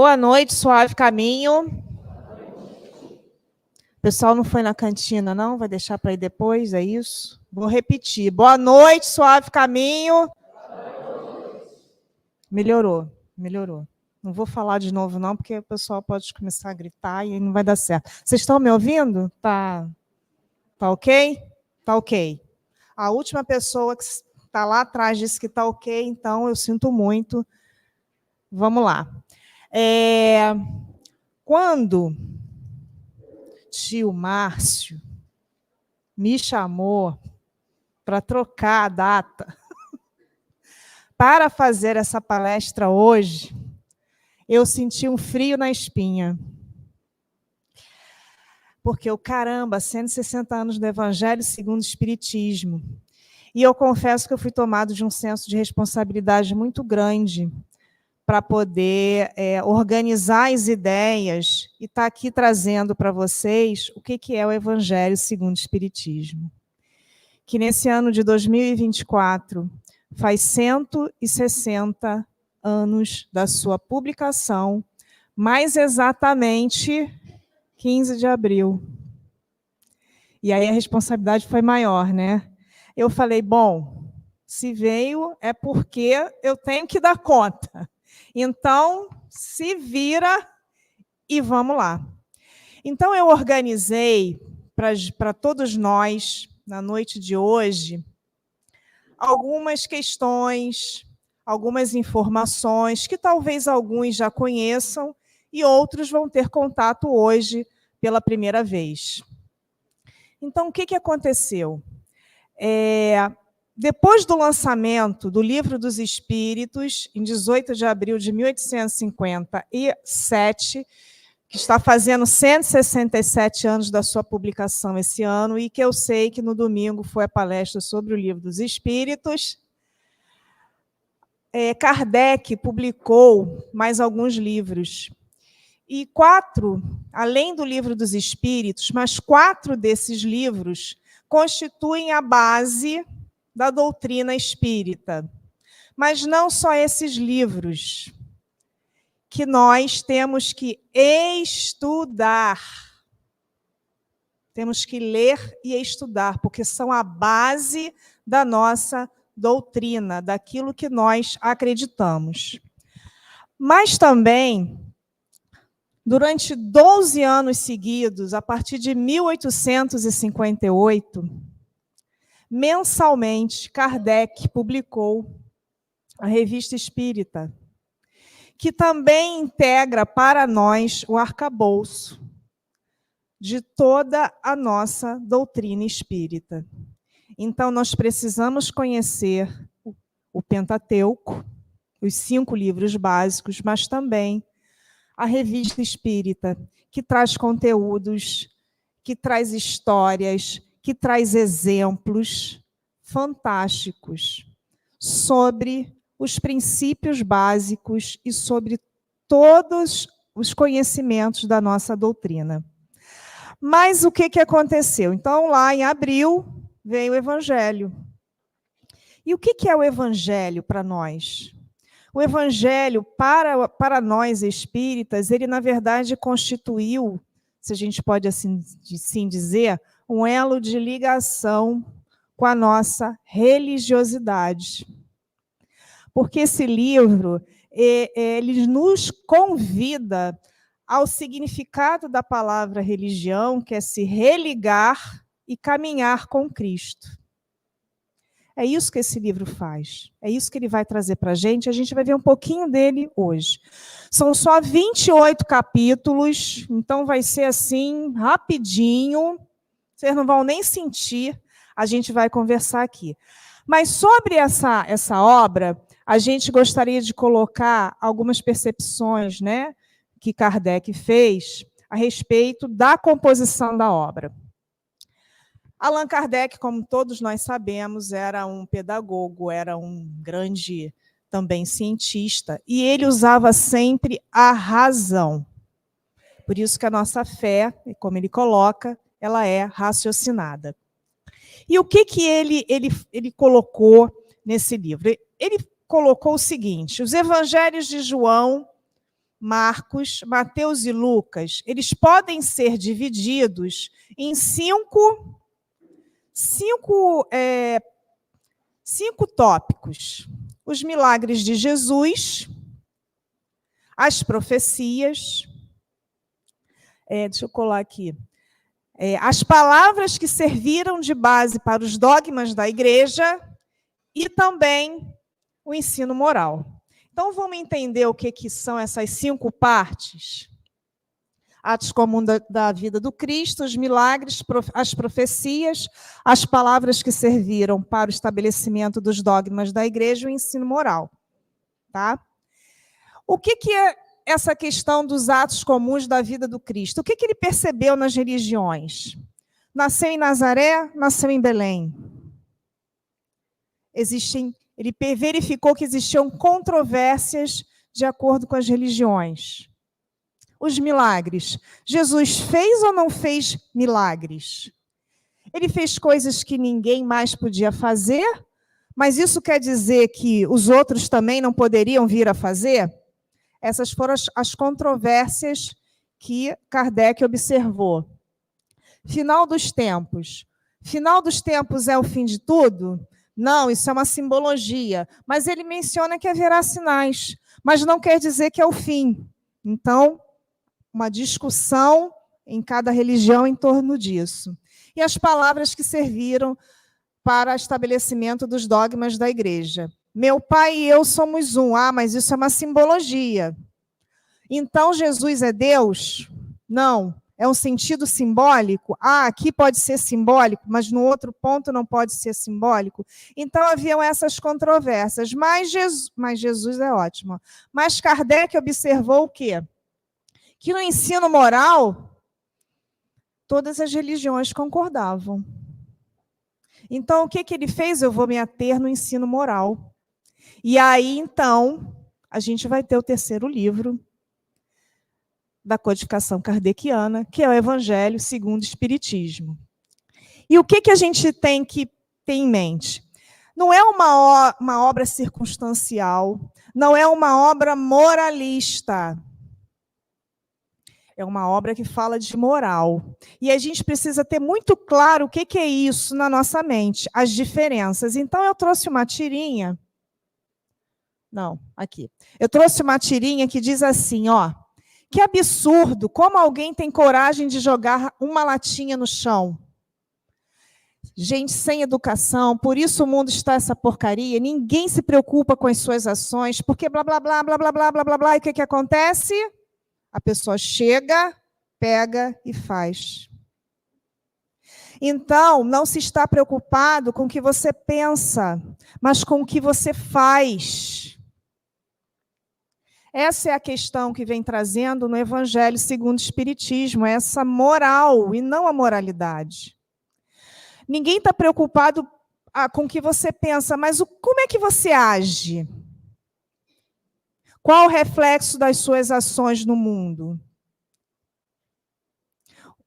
Boa noite, suave caminho. O pessoal não foi na cantina, não? Vai deixar para ir depois, é isso? Vou repetir. Boa noite, suave caminho. Melhorou, melhorou. Não vou falar de novo, não, porque o pessoal pode começar a gritar e não vai dar certo. Vocês estão me ouvindo? Tá ok? Tá ok. A última pessoa que está lá atrás disse que está ok, então eu sinto muito. Vamos lá. Quando tio Márcio me chamou para trocar a data para fazer essa palestra hoje, eu senti um frio na espinha. Porque o caramba, 160 anos do Evangelho segundo o Espiritismo. E eu confesso que eu fui tomado de um senso de responsabilidade muito grande para poder organizar as ideias e estar aqui trazendo para vocês o que é o Evangelho segundo o Espiritismo. Que nesse ano de 2024 faz 160 anos da sua publicação, mais exatamente 15 de abril. E aí a responsabilidade foi maior, né? Eu falei, bom, se veio é porque eu tenho que dar conta. Então, se vira e vamos lá. Então, eu organizei para todos nós, na noite de hoje, algumas questões, algumas informações que talvez alguns já conheçam e outros vão ter contato hoje pela primeira vez. Então, o que aconteceu? Depois do lançamento do Livro dos Espíritos, em 18 de abril de 1857, que está fazendo 167 anos da sua publicação esse ano, e que eu sei que no domingo foi a palestra sobre o Livro dos Espíritos, Kardec publicou mais alguns livros. E 4, além do Livro dos Espíritos, mas 4 desses livros constituem a base da doutrina espírita. Mas não só esses livros, que nós temos que estudar. Temos que ler e estudar, porque são a base da nossa doutrina, daquilo que nós acreditamos. Mas também, durante 12 anos seguidos, a partir de 1858, mensalmente, Kardec publicou a Revista Espírita, que também integra para nós o arcabouço de toda a nossa doutrina espírita. Então, nós precisamos conhecer o Pentateuco, os 5 livros básicos, mas também a Revista Espírita, que traz conteúdos, que traz histórias, que traz exemplos fantásticos sobre os princípios básicos e sobre todos os conhecimentos da nossa doutrina. Mas o que aconteceu? Então, lá em abril, veio o Evangelho. E o que é o Evangelho para nós? O Evangelho, para nós espíritas, ele, na verdade, constituiu, se a gente pode assim dizer, um elo de ligação com a nossa religiosidade. Porque esse livro, ele nos convida ao significado da palavra religião, que é se religar e caminhar com Cristo. É isso que esse livro faz. É isso que ele vai trazer para a gente vai ver um pouquinho dele hoje. São só 28 capítulos, então vai ser assim, rapidinho, vocês não vão nem sentir, a gente vai conversar aqui. Mas sobre essa obra, a gente gostaria de colocar algumas percepções, né, que Kardec fez a respeito da composição da obra. Allan Kardec, como todos nós sabemos, era um pedagogo, era um grande também cientista, e ele usava sempre a razão. Por isso que a nossa fé, como ele coloca, ela é raciocinada. E o que ele colocou nesse livro? Ele colocou o seguinte: os evangelhos de João, Marcos, Mateus e Lucas, eles podem ser divididos em cinco tópicos: os milagres de Jesus, as profecias, deixa eu colar aqui, as palavras que serviram de base para os dogmas da igreja e também o ensino moral. Então, vamos entender o que são essas 5 partes? Atos comuns da vida do Cristo, os milagres, as profecias, as palavras que serviram para o estabelecimento dos dogmas da igreja e o ensino moral. Tá? O que é essa questão dos atos comuns da vida do Cristo? O que ele percebeu nas religiões? Nasceu em Nazaré, nasceu em Belém. Ele verificou que existiam controvérsias de acordo com as religiões. Os milagres. Jesus fez ou não fez milagres? Ele fez coisas que ninguém mais podia fazer, mas isso quer dizer que os outros também não poderiam vir a fazer? Essas foram as controvérsias que Kardec observou. Final dos tempos. Final dos tempos é o fim de tudo? Não, isso é uma simbologia. Mas ele menciona que haverá sinais, mas não quer dizer que é o fim. Então, uma discussão em cada religião em torno disso. E as palavras que serviram para estabelecimento dos dogmas da igreja. Meu pai e eu somos um. Mas isso é uma simbologia. Então, Jesus é Deus? Não. É um sentido simbólico? Aqui pode ser simbólico, mas no outro ponto não pode ser simbólico. Então, haviam essas controvérsias. Mas Jesus é ótimo. Mas Kardec observou o quê? Que no ensino moral, todas as religiões concordavam. Então, o que ele fez? Eu vou me ater no ensino moral. E aí, então, a gente vai ter o 3º livro da codificação kardeciana, que é o Evangelho segundo o Espiritismo. E o que a gente tem que ter em mente? Não é uma obra circunstancial, não é uma obra moralista. É uma obra que fala de moral. E a gente precisa ter muito claro o que é isso na nossa mente, as diferenças. Então, eu trouxe uma tirinha. Não, aqui. Eu trouxe uma tirinha que diz assim, ó. Que absurdo, como alguém tem coragem de jogar uma latinha no chão? Gente sem educação, por isso o mundo está essa porcaria, ninguém se preocupa com as suas ações, porque blá, blá, blá, blá, blá, blá, blá, blá, blá, e o que acontece? A pessoa chega, pega e faz. Então, não se está preocupado com o que você pensa, mas com o que você faz. Essa é a questão que vem trazendo no Evangelho segundo o Espiritismo, essa moral e não a moralidade. Ninguém está preocupado com o que você pensa, mas como é que você age? Qual o reflexo das suas ações no mundo?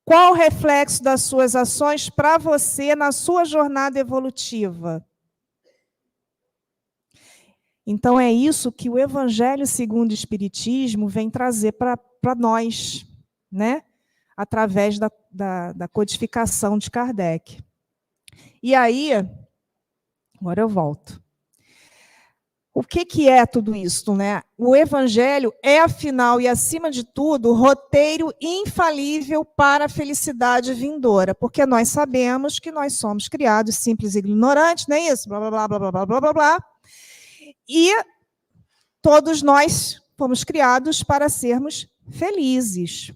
Qual o reflexo das suas ações para você na sua jornada evolutiva? Então, é isso que o Evangelho segundo o Espiritismo vem trazer para nós, né? Através da codificação de Kardec. E aí, agora eu volto. O que é tudo isso, né? O Evangelho é, afinal e acima de tudo, o roteiro infalível para a felicidade vindoura, porque nós sabemos que nós somos criados simples e ignorantes, não é isso? Blá, blá, blá, blá, blá, blá, blá, blá. E todos nós fomos criados para sermos felizes.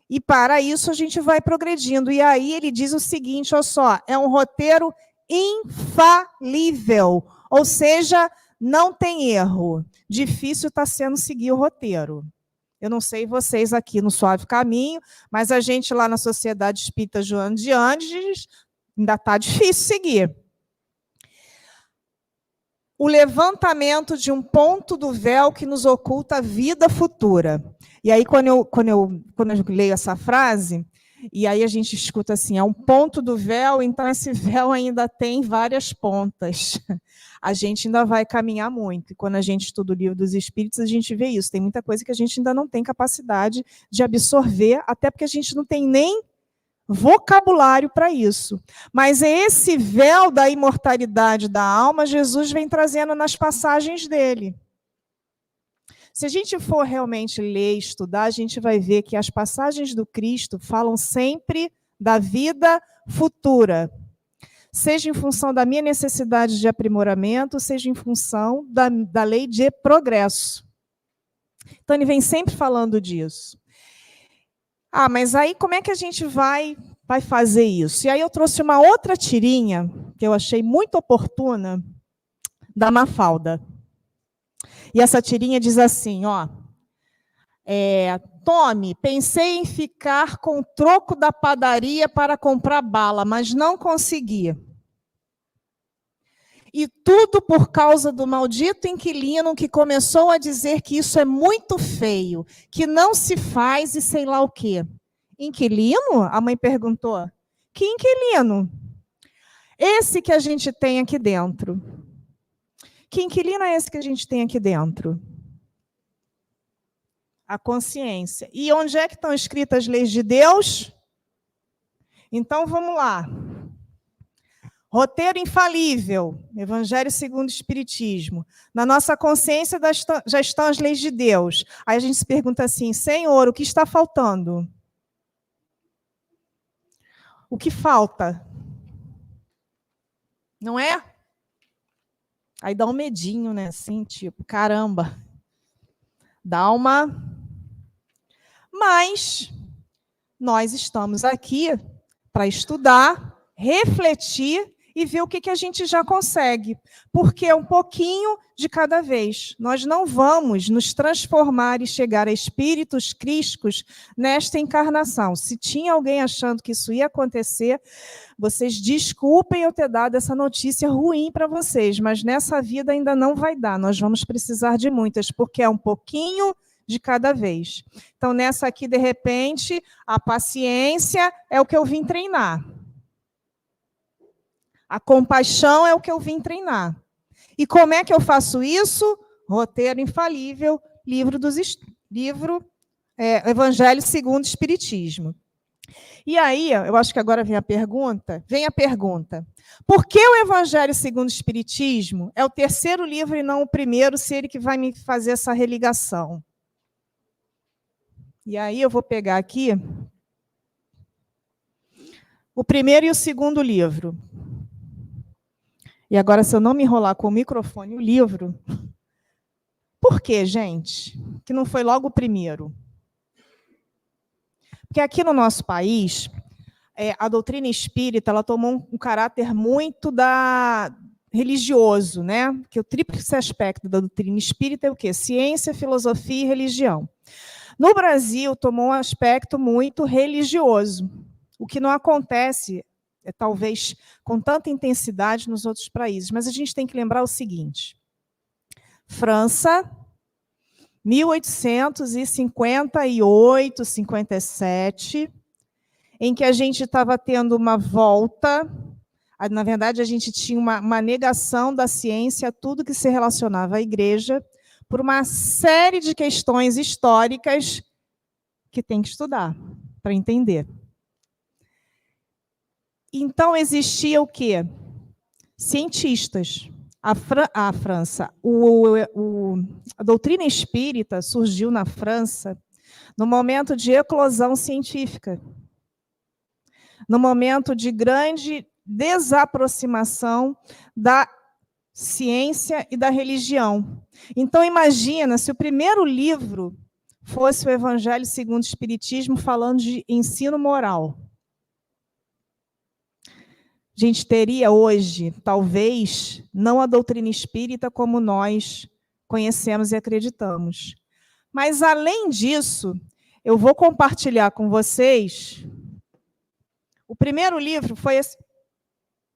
E para isso a gente vai progredindo. E aí ele diz o seguinte, olha só, é um roteiro infalível, ou seja, não tem erro. Difícil está sendo seguir o roteiro. Eu não sei vocês aqui no Suave Caminho, mas a gente lá na Sociedade Espírita Joana de Ângeles ainda está difícil seguir. O levantamento de um ponto do véu que nos oculta a vida futura. E aí, quando eu leio essa frase, E aí a gente escuta assim, é um ponto do véu, então esse véu ainda tem várias pontas. A gente ainda vai caminhar muito. E quando a gente estuda o Livro dos Espíritos, a gente vê isso. Tem muita coisa que a gente ainda não tem capacidade de absorver, até porque a gente não tem nem vocabulário para isso. Mas é esse véu da imortalidade da alma, Jesus vem trazendo nas passagens dele. Se a gente for realmente ler e estudar, a gente vai ver que as passagens do Cristo falam sempre da vida futura, seja em função da minha necessidade de aprimoramento, seja em função da lei de progresso. Então, ele vem sempre falando disso. Ah, mas aí como é que a gente vai fazer isso? E aí eu trouxe uma outra tirinha, que eu achei muito oportuna, da Mafalda. E essa tirinha diz assim, ó, Tome, pensei em ficar com o troco da padaria para comprar bala, mas não consegui. E tudo por causa do maldito inquilino que começou a dizer que isso é muito feio, que não se faz e sei lá o quê. Inquilino? A mãe perguntou. Que inquilino? Esse que a gente tem aqui dentro. Que inquilino é esse que a gente tem aqui dentro? A consciência. E onde é que estão escritas as leis de Deus? Então, vamos lá. Roteiro infalível, Evangelho segundo o Espiritismo. Na nossa consciência já estão as leis de Deus. Aí a gente se pergunta assim, Senhor, o que está faltando? O que falta? Não é? Aí dá um medinho, né? Assim, tipo, caramba. Dá uma... Mas nós estamos aqui para estudar, refletir e ver o que a gente já consegue. Porque é um pouquinho de cada vez. Nós não vamos nos transformar e chegar a espíritos crísticos nesta encarnação. Se tinha alguém achando que isso ia acontecer, vocês desculpem eu ter dado essa notícia ruim para vocês, mas nessa vida ainda não vai dar. Nós vamos precisar de muitas, porque é um pouquinho de cada vez. Então, nessa aqui, de repente, a paciência é o que eu vim treinar. A compaixão é o que eu vim treinar. E como é que eu faço isso? Roteiro infalível, Evangelho segundo o Espiritismo. E aí, eu acho que agora vem a pergunta. Por que o Evangelho segundo o Espiritismo é o terceiro livro e não o primeiro, se ele que vai me fazer essa religação? E aí eu vou pegar aqui o primeiro e o segundo livro. E agora, se eu não me enrolar com o microfone, o livro... Por quê, gente? Que não foi logo o primeiro? Porque aqui no nosso país, a doutrina espírita ela tomou um caráter muito religioso, né? Porque o tríplice aspecto da doutrina espírita é o quê? Ciência, filosofia e religião. No Brasil, tomou um aspecto muito religioso, o que não acontece, talvez, com tanta intensidade nos outros países. Mas a gente tem que lembrar o seguinte. França, 1858, 57, em que a gente estava tendo uma volta, na verdade, a gente tinha uma negação da ciência, tudo que se relacionava à igreja, por uma série de questões históricas que tem que estudar para entender. Então, existia o quê? Cientistas. A França, a doutrina espírita surgiu na França no momento de eclosão científica, no momento de grande desaproximação da ciência e da religião. Então, imagina se o primeiro livro fosse o Evangelho segundo o Espiritismo, falando de ensino moral. A gente teria hoje, talvez, não a doutrina espírita como nós conhecemos e acreditamos. Mas, além disso, eu vou compartilhar com vocês... O primeiro livro foi esse...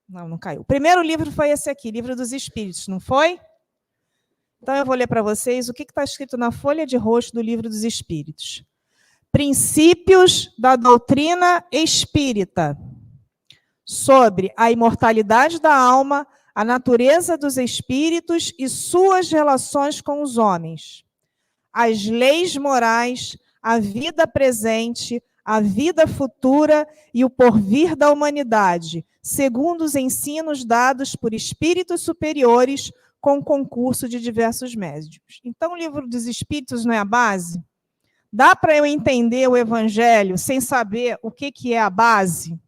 Não caiu. O primeiro livro foi esse aqui, Livro dos Espíritos, não foi? Então, eu vou ler para vocês o que está escrito na folha de rosto do Livro dos Espíritos. Princípios da doutrina espírita, sobre a imortalidade da alma, a natureza dos espíritos e suas relações com os homens, as leis morais, a vida presente, a vida futura e o porvir da humanidade, segundo os ensinos dados por espíritos superiores com concurso de diversos médiuns. Então, o livro dos espíritos não é a base? Dá para eu entender o evangelho sem saber o que é a base?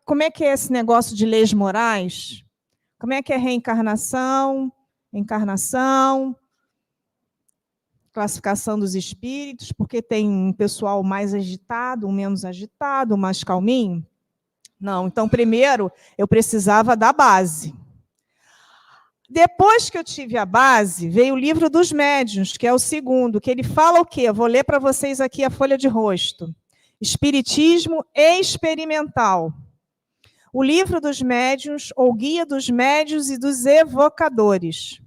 Como é que é esse negócio de leis morais? Como é que é reencarnação, encarnação, classificação dos espíritos, porque tem um pessoal mais agitado, um menos agitado, um mais calminho? Não, então primeiro eu precisava da base. Depois que eu tive a base, veio o livro dos médiuns, que é o segundo, que ele fala o quê? Eu vou ler para vocês aqui a folha de rosto. Espiritismo experimental. O livro dos médiuns, ou guia dos médiuns e dos evocadores.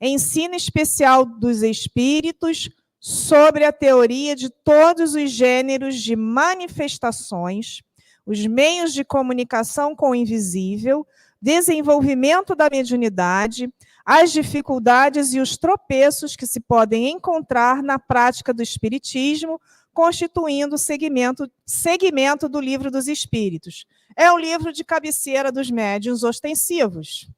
Ensino especial dos espíritos sobre a teoria de todos os gêneros de manifestações, os meios de comunicação com o invisível, desenvolvimento da mediunidade, as dificuldades e os tropeços que se podem encontrar na prática do espiritismo, constituindo o segmento do livro dos espíritos. É o livro de cabeceira dos médiuns ostensivos.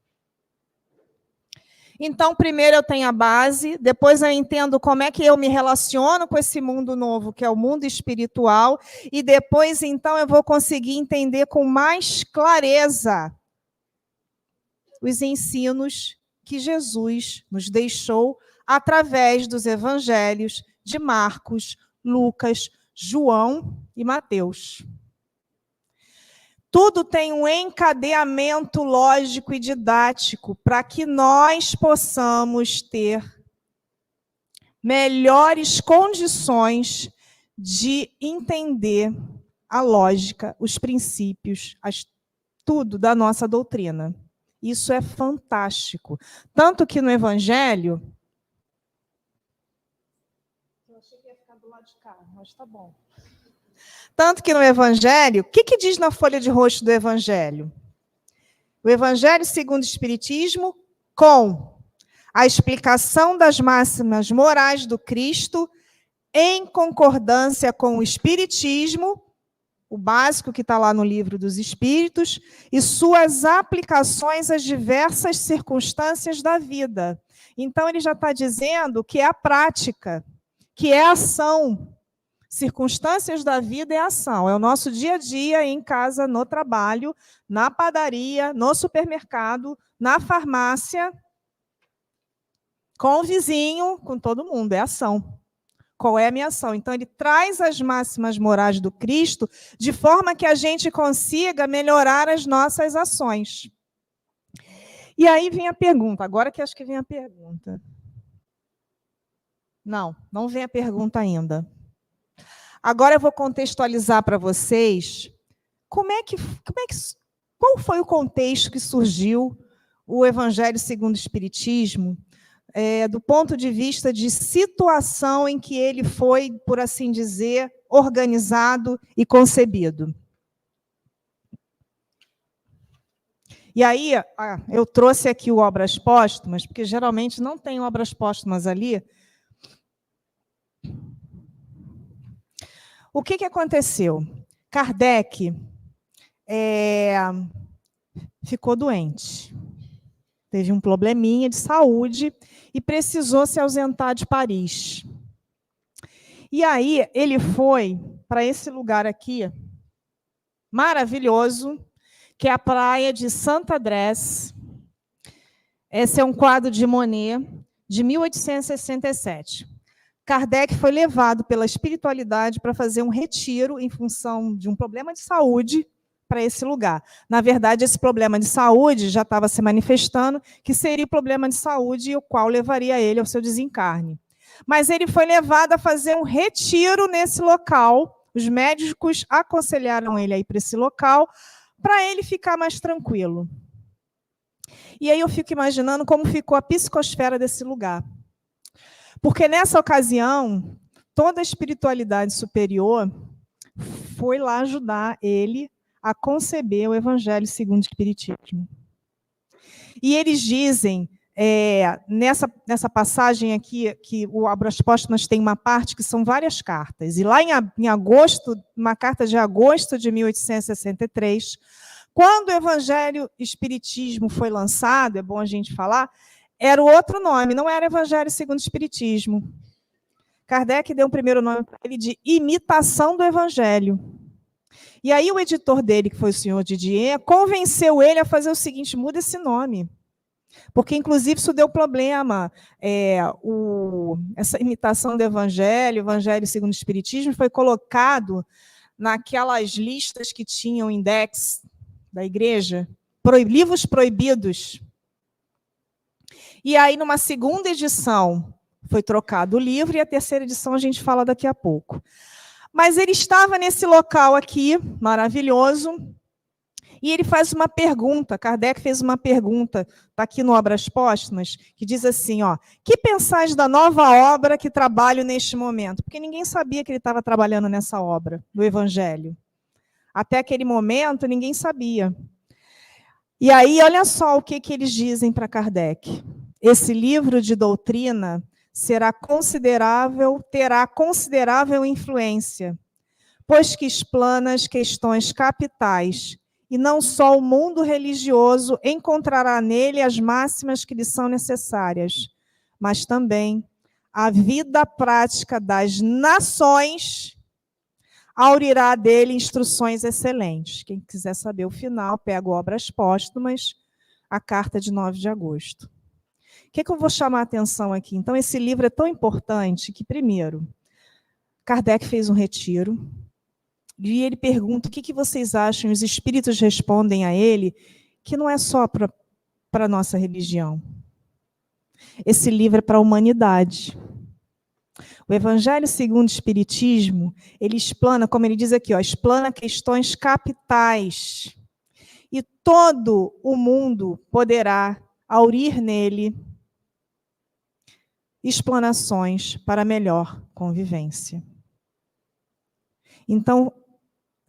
Então, primeiro eu tenho a base, depois eu entendo como é que eu me relaciono com esse mundo novo, que é o mundo espiritual, e depois, então, eu vou conseguir entender com mais clareza os ensinos que Jesus nos deixou através dos evangelhos de Marcos, Lucas, João e Mateus. Tudo tem um encadeamento lógico e didático para que nós possamos ter melhores condições de entender a lógica, os princípios, tudo da nossa doutrina. Isso é fantástico. Tanto que no Evangelho... Eu achei que ia ficar do lado de cá, mas tá bom. Tanto que no Evangelho, o que diz na folha de rosto do Evangelho? O Evangelho segundo o Espiritismo, com a explicação das máximas morais do Cristo, em concordância com o Espiritismo, o básico que está lá no livro dos Espíritos, e suas aplicações às diversas circunstâncias da vida. Então, ele já está dizendo que é a prática, que é a ação. Circunstâncias da vida é ação, é o nosso dia a dia em casa, no trabalho, na padaria, no supermercado, na farmácia, com o vizinho, com todo mundo, é ação. Qual é a minha ação? Então, ele traz as máximas morais do Cristo de forma que a gente consiga melhorar as nossas ações. E aí vem a pergunta, agora que acho que vem a pergunta. Não vem a pergunta ainda. Agora eu vou contextualizar para vocês qual foi o contexto que surgiu o Evangelho segundo o Espiritismo, do ponto de vista de situação em que ele foi, por assim dizer, organizado e concebido. E aí, eu trouxe aqui o Obras Póstumas, porque geralmente não tem Obras Póstumas ali. O que aconteceu? Kardec ficou doente. Teve um probleminha de saúde e precisou se ausentar de Paris. E aí ele foi para esse lugar aqui, maravilhoso, que é a praia de Saint-Adresse. Esse é um quadro de Monet, de 1867. Kardec foi levado pela espiritualidade para fazer um retiro em função de um problema de saúde para esse lugar. Na verdade, esse problema de saúde já estava se manifestando, que seria o problema de saúde, o qual levaria ele ao seu desencarne. Mas ele foi levado a fazer um retiro nesse local. Os médicos aconselharam ele a ir para esse local, para ele ficar mais tranquilo. E aí eu fico imaginando como ficou a psicosfera desse lugar. Porque nessa ocasião, toda a espiritualidade superior foi lá ajudar ele a conceber o Evangelho segundo o Espiritismo. E eles dizem, nessa passagem aqui, que o Obras Póstumas tem uma parte que são várias cartas, e lá em agosto, uma carta de agosto de 1863, quando o Evangelho Espiritismo foi lançado, é bom a gente falar, era o outro nome, não era Evangelho segundo o Espiritismo. Kardec deu um primeiro nome para ele de Imitação do Evangelho. E aí o editor dele, que foi o senhor Didier, convenceu ele a fazer o seguinte: muda esse nome. Porque, inclusive, isso deu problema. Essa imitação do Evangelho, Evangelho segundo o Espiritismo, foi colocado naquelas listas que tinham index da igreja, livros proibidos. E aí, numa segunda edição, foi trocado o livro, e a terceira edição a gente fala daqui a pouco. Mas ele estava nesse local aqui, maravilhoso, e ele faz uma pergunta, Kardec fez uma pergunta, está aqui no Obras Póstumas, que diz assim, que pensais da nova obra que trabalho neste momento? Porque ninguém sabia que ele estava trabalhando nessa obra, do Evangelho. Até aquele momento, ninguém sabia. E aí, olha só o que eles dizem para Kardec. Esse livro de doutrina terá considerável influência, pois que explana as questões capitais, e não só o mundo religioso encontrará nele as máximas que lhe são necessárias, mas também a vida prática das nações aurirá dele instruções excelentes. Quem quiser saber o final, pega o Obras Póstumas, a carta de 9 de agosto. O que eu vou chamar a atenção aqui? Então, esse livro é tão importante que, primeiro, Kardec fez um retiro, e ele pergunta o que vocês acham, os espíritos respondem a ele, que não é só para a nossa religião. Esse livro é para a humanidade. O Evangelho segundo o Espiritismo, ele explana, como ele diz aqui, explana questões capitais. E todo o mundo poderá aurir nele explanações para melhor convivência. Então,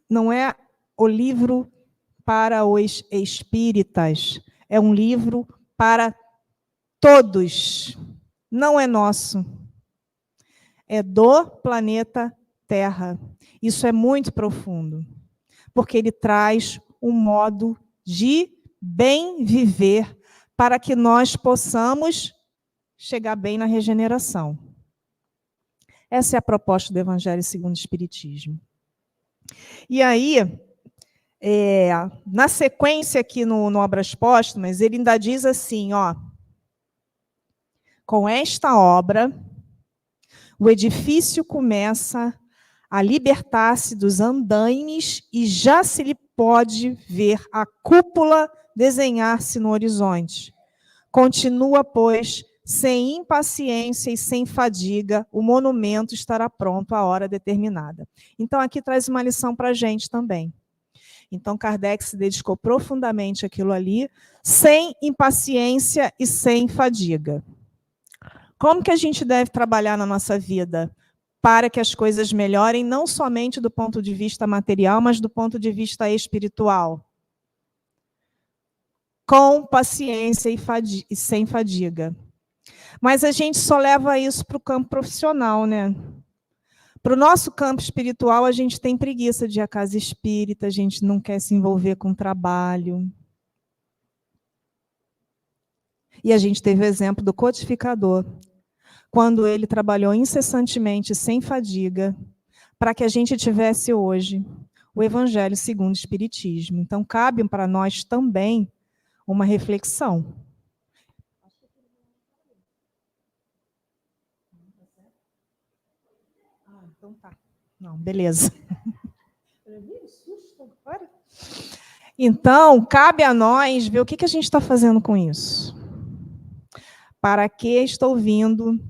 não é o livro para os espíritas, é um livro para todos. Não é nosso. É do planeta Terra. Isso é muito profundo, porque ele traz um modo de bem viver para que nós possamos chegar bem na regeneração. Essa é a proposta do Evangelho segundo o Espiritismo. E aí, na sequência aqui no Obras Póstumas, ele ainda diz assim, com esta obra, o edifício começa a libertar-se dos andaimes e já se lhe pode ver a cúpula desenhar-se no horizonte. Continua, pois, sem impaciência e sem fadiga, o monumento estará pronto à hora determinada. Então, aqui traz uma lição para a gente também. Então, Kardec se dedicou profundamente àquilo ali, sem impaciência e sem fadiga. Como que a gente deve trabalhar na nossa vida para que as coisas melhorem, não somente do ponto de vista material, mas do ponto de vista espiritual? Com paciência e sem fadiga. Mas a gente só leva isso para o campo profissional, né? Para o nosso campo espiritual, a gente tem preguiça de ir à casa espírita, a gente não quer se envolver com o trabalho. E a gente teve o exemplo do codificador, quando ele trabalhou incessantemente, sem fadiga, para que a gente tivesse hoje o Evangelho segundo o Espiritismo. Então, cabe para nós também uma reflexão. Então tá. Não, beleza. Então, cabe a nós ver o que a gente está fazendo com isso. Para que estou vindo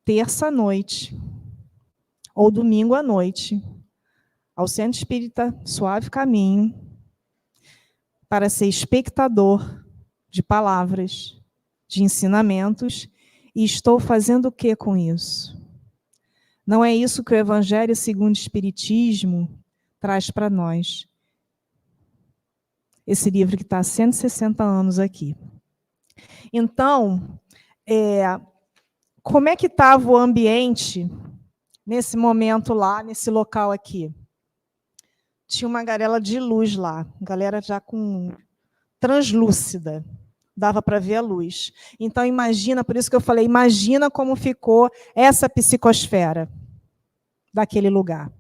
terça-noite ou domingo à noite ao Centro Espírita Suave Caminho para ser espectador de palavras, de ensinamentos, e estou fazendo o que com isso? Não é isso que o Evangelho segundo o Espiritismo traz para nós. Esse livro que está há 160 anos aqui. Então, como é que estava o ambiente nesse momento lá, nesse local aqui? Tinha uma garela de luz lá, galera já com translúcida, dava para ver a luz. Então, imagina, por isso que eu falei, imagina como ficou essa psicosfera daquele lugar.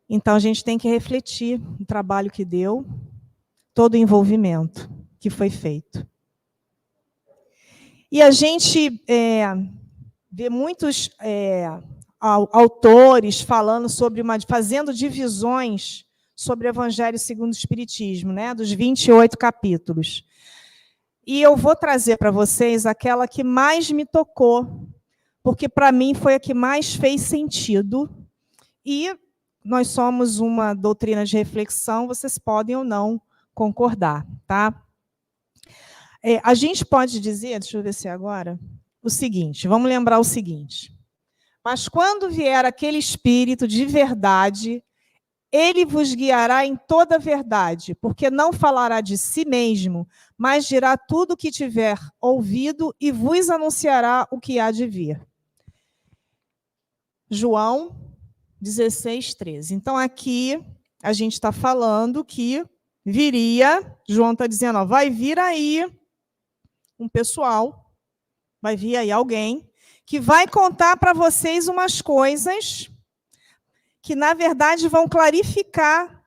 Então, a gente tem que refletir no trabalho que deu, todo o envolvimento que foi feito. E a gente vê muitos autores falando sobre fazendo divisões sobre o Evangelho segundo o Espiritismo, né, dos 28 capítulos. E eu vou trazer para vocês aquela que mais me tocou, porque para mim foi a que mais fez sentido. E nós somos uma doutrina de reflexão, vocês podem ou não concordar, tá? A gente pode dizer, deixa eu ver se é agora, o seguinte, vamos lembrar o seguinte. Mas quando vier aquele Espírito de verdade, ele vos guiará em toda a verdade, porque não falará de si mesmo, mas dirá tudo o que tiver ouvido e vos anunciará o que há de vir. João 16:13. Então, aqui a gente está falando que viria, João está dizendo, ó, vai vir aí um pessoal, vai vir aí alguém que vai contar para vocês umas coisas que, na verdade, vão clarificar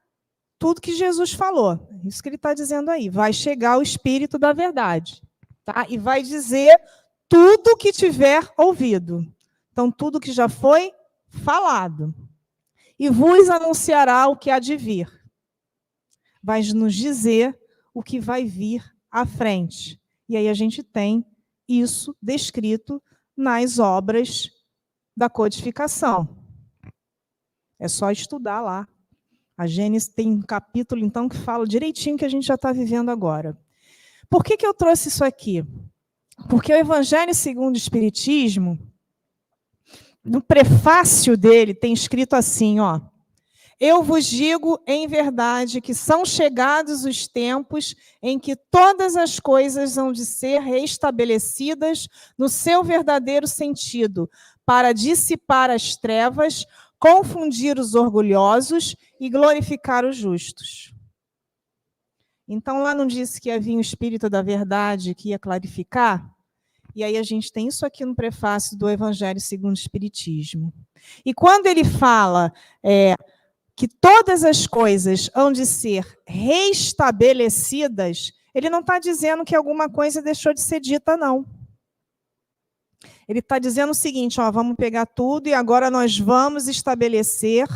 tudo que Jesus falou. Isso que ele está dizendo aí. Vai chegar o Espírito da verdade, tá? E vai dizer tudo o que tiver ouvido. Então, tudo que já foi falado. E vos anunciará o que há de vir. Vai nos dizer o que vai vir à frente. E aí a gente tem isso descrito nas obras da codificação. É só estudar lá. A Gênesis tem um capítulo, então, que fala direitinho que a gente já está vivendo agora. Por que eu trouxe isso aqui? Porque o Evangelho segundo o Espiritismo, no prefácio dele, tem escrito assim, ó, eu vos digo em verdade que são chegados os tempos em que todas as coisas hão de ser restabelecidas no seu verdadeiro sentido, para dissipar as trevas, confundir os orgulhosos e glorificar os justos. Então, lá não disse que havia um Espírito da verdade que ia clarificar? E aí a gente tem isso aqui no prefácio do Evangelho segundo o Espiritismo. E quando ele fala que todas as coisas hão de ser restabelecidas, ele não está dizendo que alguma coisa deixou de ser dita, não. Ele está dizendo o seguinte, ó, vamos pegar tudo e agora nós vamos estabelecer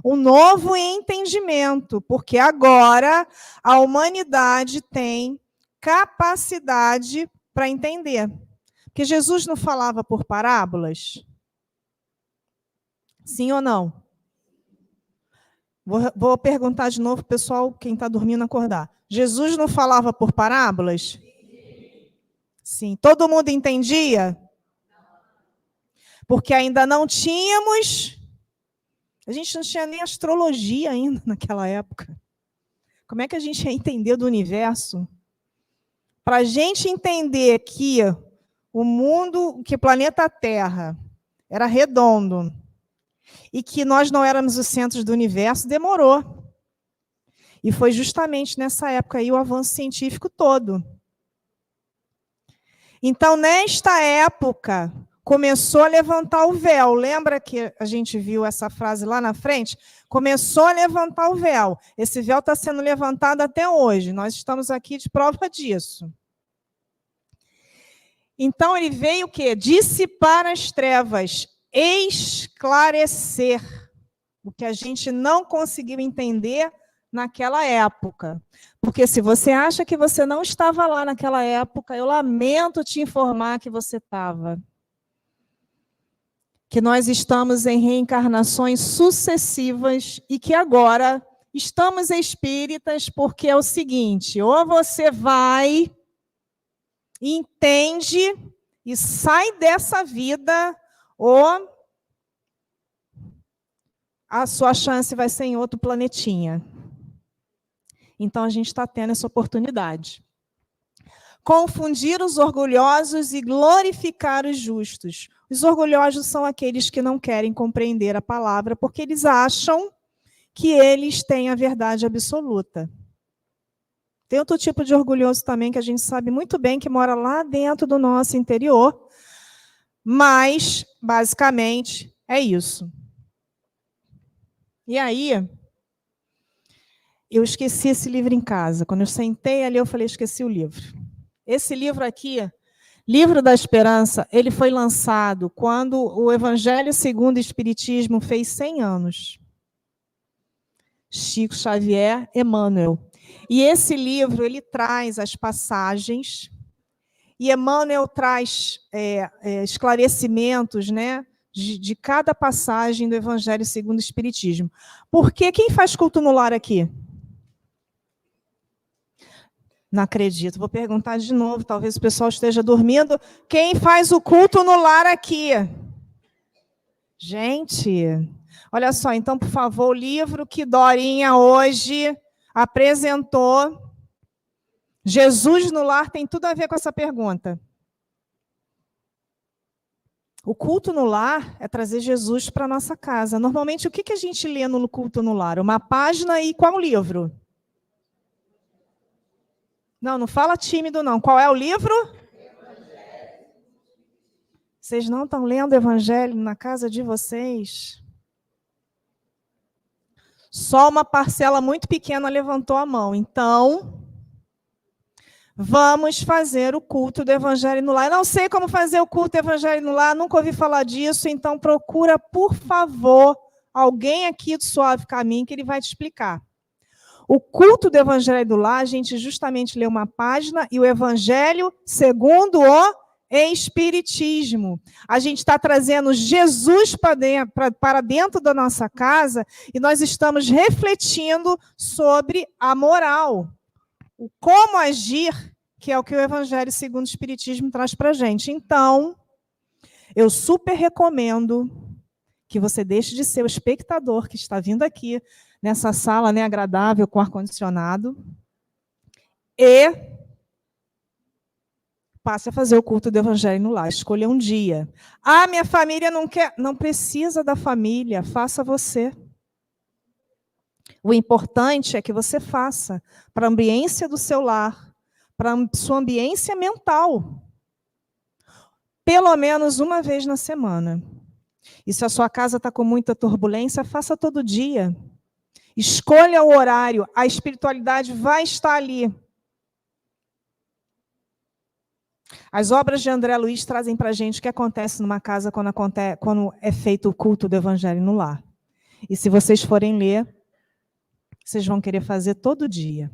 um novo entendimento, porque agora a humanidade tem capacidade para entender. Porque Jesus não falava por parábolas? Sim ou não? Vou perguntar de novo, pessoal, quem está dormindo acordar. Jesus não falava por parábolas? Sim. Todo mundo entendia? Porque ainda não tínhamos... A gente não tinha nem astrologia ainda naquela época. Como é que a gente ia entender do universo? Para a gente entender que o mundo, que o planeta Terra era redondo e que nós não éramos os centros do universo, demorou. E foi justamente nessa época aí o avanço científico todo. Então, nesta época, começou a levantar o véu. Lembra que a gente viu essa frase lá na frente? Começou a levantar o véu. Esse véu está sendo levantado até hoje. Nós estamos aqui de prova disso. Então, ele veio o quê? Dissipar as trevas, esclarecer o que a gente não conseguiu entender naquela época. Porque se você acha que você não estava lá naquela época, eu lamento te informar que você estava. Que nós estamos em reencarnações sucessivas e que agora estamos espíritas porque é o seguinte, ou você vai, entende e sai dessa vida, ou a sua chance vai ser em outro planetinha. Então, a gente está tendo essa oportunidade. Confundir os orgulhosos e glorificar os justos. Os orgulhosos são aqueles que não querem compreender a palavra porque eles acham que eles têm a verdade absoluta. Tem outro tipo de orgulhoso também que a gente sabe muito bem que mora lá dentro do nosso interior, mas, basicamente, é isso. E aí, eu esqueci esse livro em casa. Quando eu sentei ali, eu falei, esqueci o livro. Esse livro aqui, Livro da Esperança, ele foi lançado quando o Evangelho segundo o Espiritismo fez 100 anos. Chico Xavier, Emmanuel. E esse livro, ele traz as passagens, e Emmanuel traz esclarecimentos, né, de cada passagem do Evangelho segundo o Espiritismo. Porque quem faz culto no lar aqui? Não acredito. Vou perguntar de novo, talvez o pessoal esteja dormindo. Quem faz o culto no lar aqui? Gente, olha só, então, por favor, o livro que Dorinha hoje apresentou, Jesus no lar, tem tudo a ver com essa pergunta. O culto no lar é trazer Jesus para a nossa casa. Normalmente, o que a gente lê no culto no lar? Uma página e qual livro? Não, não fala tímido, não. Qual é o livro? Evangelho. Vocês não estão lendo o Evangelho na casa de vocês? Só uma parcela muito pequena levantou a mão. Então, vamos fazer o culto do Evangelho no lar. Eu não sei como fazer o culto do Evangelho no lar, nunca ouvi falar disso, então procura, por favor, alguém aqui do Suave Caminho que ele vai te explicar. O culto do Evangelho do lar, a gente justamente lê uma página e o Evangelho segundo o Espiritismo. A gente está trazendo Jesus para dentro da nossa casa e nós estamos refletindo sobre a moral. O como agir, que é o que o Evangelho segundo o Espiritismo traz para a gente. Então, eu super recomendo que você deixe de ser o espectador que está vindo aqui nessa sala, né, agradável, com ar-condicionado, e passe a fazer o culto do Evangelho no lar. Escolha um dia. Ah, minha família não quer. Não precisa da família, faça você. O importante é que você faça para a ambiência do seu lar, para a sua ambiência mental. Pelo menos uma vez na semana. E se a sua casa está com muita turbulência, faça todo dia. Escolha o horário, a espiritualidade vai estar ali. As obras de André Luiz trazem para a gente o que acontece numa casa quando é feito o culto do Evangelho no lar. E se vocês forem ler, vocês vão querer fazer todo dia.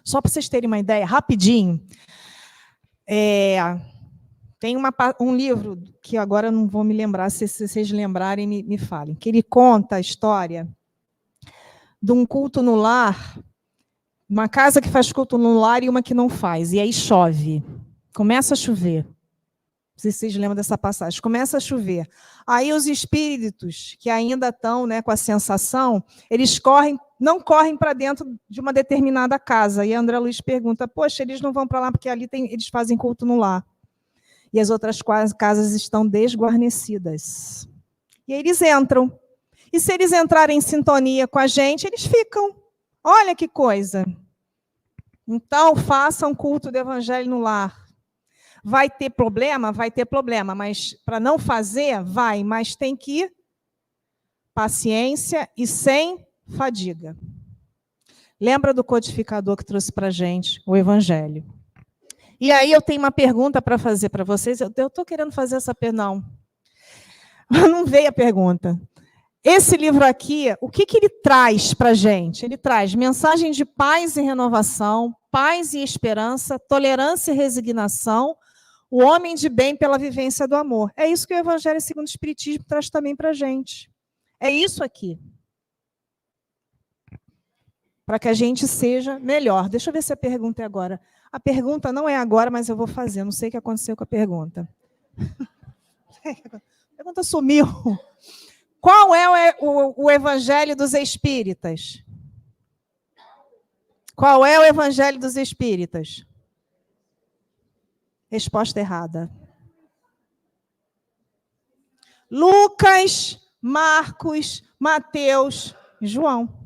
Só para vocês terem uma ideia, rapidinho, tem um livro, que agora eu não vou me lembrar, se vocês lembrarem, me falem, que ele conta a história de um culto no lar, uma casa que faz culto no lar e uma que não faz, e aí chove, começa a chover. Não sei se vocês lembram dessa passagem, começa a chover. Aí os espíritos, que ainda estão, né, com a sensação, eles não correm para dentro de uma determinada casa. E André Luiz pergunta, poxa, eles não vão para lá porque ali eles fazem culto no lar. E as outras casas estão desguarnecidas. E aí eles entram. E se eles entrarem em sintonia com a gente, eles ficam. Olha que coisa. Então, façam culto do Evangelho no lar. Vai ter problema? Vai ter problema. Mas para não fazer, vai. Mas tem que paciência e sem fadiga. Lembra do codificador que trouxe para a gente o Evangelho? E aí eu tenho uma pergunta para fazer para vocês. Eu estou querendo fazer essa pergunta. Não veio a pergunta. Esse livro aqui, o que ele traz para a gente? Ele traz mensagem de paz e renovação, paz e esperança, tolerância e resignação, o homem de bem pela vivência do amor. É isso que o Evangelho segundo o Espiritismo traz também para a gente. É isso aqui. Para que a gente seja melhor. Deixa eu ver se a pergunta é agora. A pergunta não é agora, mas eu vou fazer. Não sei o que aconteceu com a pergunta. A pergunta sumiu. Qual é o Evangelho dos Espíritas? Qual é o Evangelho dos Espíritas? Resposta errada. Lucas, Marcos, Mateus, João.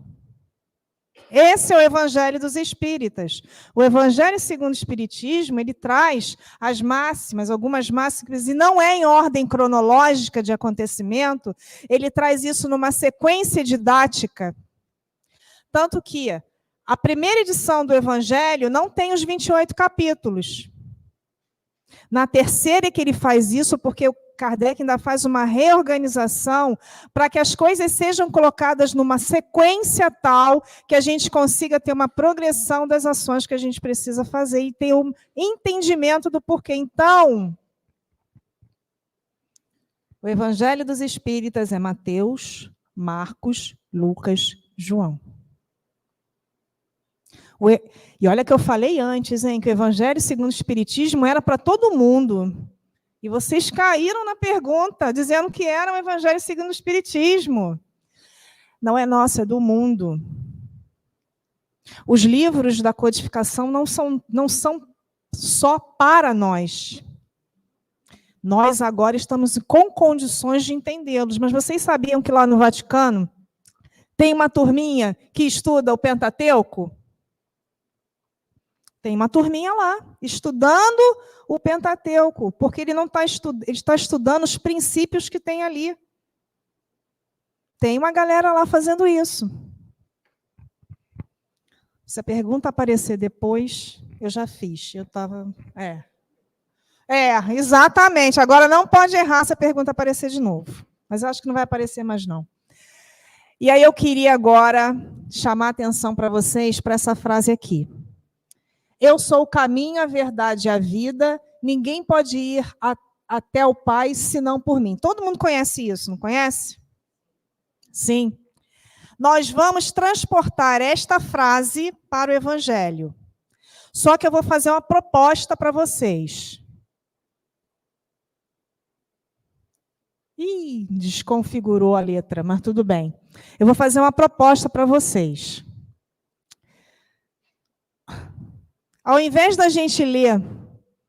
Esse é o Evangelho dos Espíritas. O Evangelho segundo o Espiritismo, ele traz as máximas, algumas máximas, e não é em ordem cronológica de acontecimento, ele traz isso numa sequência didática. Tanto que a primeira edição do Evangelho não tem os 28 capítulos. Na terceira é que ele faz isso, porque o Kardec ainda faz uma reorganização para que as coisas sejam colocadas numa sequência tal que a gente consiga ter uma progressão das ações que a gente precisa fazer e ter um entendimento do porquê. Então, o Evangelho dos Espíritas é Mateus, Marcos, Lucas, João. E olha que eu falei antes, hein, que o Evangelho segundo o Espiritismo era para todo mundo. E vocês caíram na pergunta, dizendo que era o Evangelho segundo o Espiritismo. Não é nosso, é do mundo. Os livros da codificação não são só para nós. Nós agora estamos com condições de entendê-los. Mas vocês sabiam que lá no Vaticano tem uma turminha que estuda o Pentateuco? Tem uma turminha lá, estudando o Pentateuco, porque ele não está ele está estudando os princípios que tem ali. Tem uma galera lá fazendo isso. Se a pergunta aparecer depois, eu já fiz. Eu estava... exatamente. Agora não pode errar se a pergunta aparecer de novo. Mas eu acho que não vai aparecer mais, não. E aí eu queria agora chamar a atenção para vocês para essa frase aqui. Eu sou o caminho, a verdade e a vida. Ninguém pode ir até o Pai senão por mim. Todo mundo conhece isso, não conhece? Sim. Nós vamos transportar esta frase para o Evangelho. Só que eu vou fazer uma proposta para vocês. Ih, desconfigurou a letra, mas tudo bem. Eu vou fazer uma proposta para vocês. Ao invés da gente ler...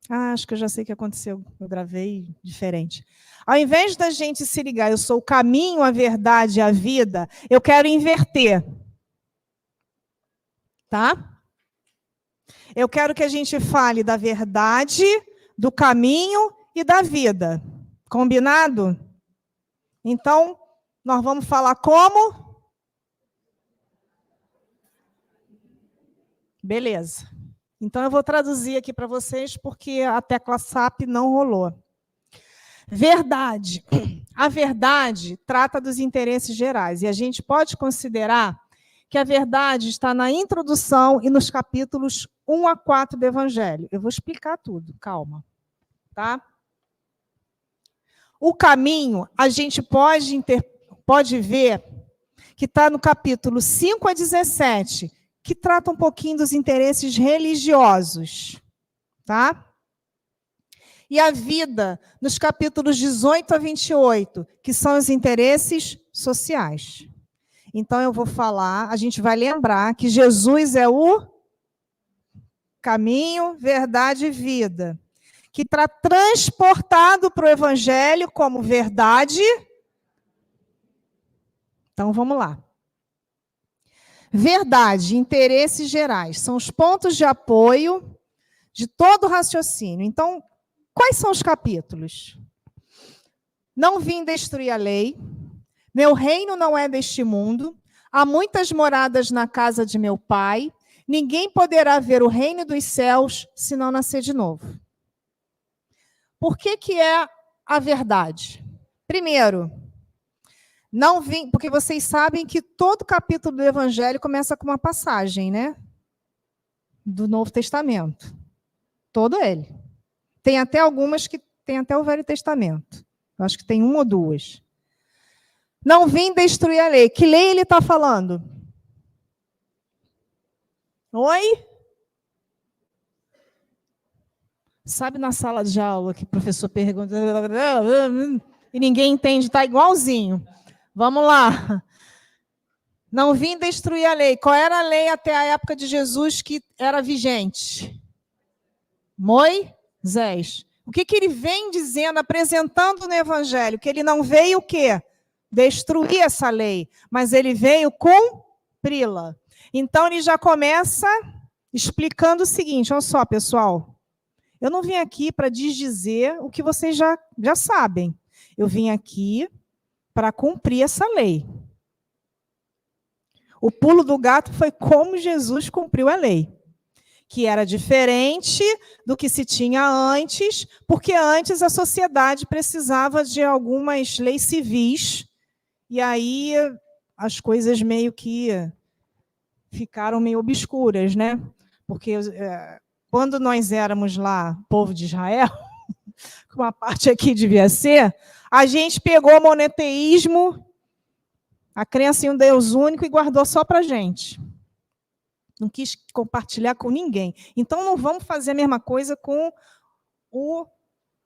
acho que eu já sei o que aconteceu. Eu gravei diferente. Ao invés da gente se ligar, eu sou o caminho, a verdade e a vida, eu quero inverter. Tá? Eu quero que a gente fale da verdade, do caminho e da vida. Combinado? Então, nós vamos falar como? Beleza. Então, eu vou traduzir aqui para vocês, porque a tecla SAP não rolou. Verdade. A verdade trata dos interesses gerais. E a gente pode considerar que a verdade está na introdução e nos capítulos 1 a 4 do Evangelho. Eu vou explicar tudo, calma. Tá? O caminho, a gente pode ver que está no capítulo 5 a 17, que trata um pouquinho dos interesses religiosos, tá? E a vida, nos capítulos 18 a 28, que são os interesses sociais. Então, eu vou falar, a gente vai lembrar que Jesus é o caminho, verdade e vida, que está transportado para o Evangelho como verdade. Então, vamos lá. Verdade, interesses gerais, são os pontos de apoio de todo o raciocínio. Então, quais são os capítulos? Não vim destruir a lei, meu reino não é deste mundo, há muitas moradas na casa de meu pai, ninguém poderá ver o reino dos céus se não nascer de novo. Por que é a verdade? Primeiro, não vim, porque vocês sabem que todo capítulo do Evangelho começa com uma passagem, né? Do Novo Testamento. Todo ele. Tem até algumas que tem até o Velho Testamento. Eu acho que tem uma ou duas. Não vim destruir a lei. Que lei ele está falando? Oi? Sabe na sala de aula que o professor pergunta e ninguém entende, está igualzinho. Vamos lá. Não vim destruir a lei. Qual era a lei até a época de Jesus que era vigente? Moisés. O que ele vem dizendo, apresentando no Evangelho? Que ele não veio o quê? Destruir essa lei, mas ele veio cumpri-la. Então, ele já começa explicando o seguinte, olha só, pessoal, eu não vim aqui para desdizer o que vocês já sabem. Eu vim aqui para cumprir essa lei. O pulo do gato foi como Jesus cumpriu a lei, que era diferente do que se tinha antes, porque antes a sociedade precisava de algumas leis civis, e aí as coisas meio que ficaram meio obscuras, né? Porque quando nós éramos lá, povo de Israel, uma parte aqui devia ser, a gente pegou o monoteísmo, a crença em um Deus único, e guardou só para a gente. Não quis compartilhar com ninguém. Então, não vamos fazer a mesma coisa com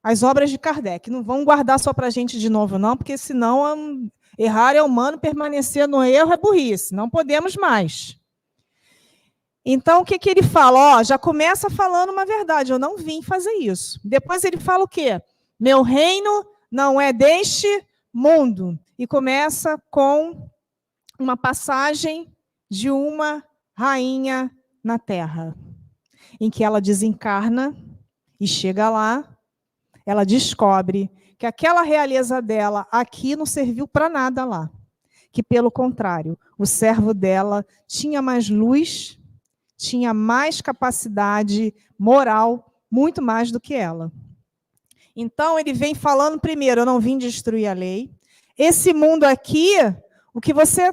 as obras de Kardec. Não vamos guardar só para a gente de novo, não, porque senão errar é humano, permanecer no erro é burrice. Não podemos mais. Então, o que ele fala? Já começa falando uma verdade, eu não vim fazer isso. Depois ele fala o quê? Meu reino não é deste mundo. E começa com uma passagem de uma rainha na Terra, em que ela desencarna e chega lá, ela descobre que aquela realeza dela aqui não serviu para nada lá. Que, pelo contrário, o servo dela tinha mais luz, tinha mais capacidade moral, muito mais do que ela. Então, ele vem falando primeiro, eu não vim destruir a lei. Esse mundo aqui, o que você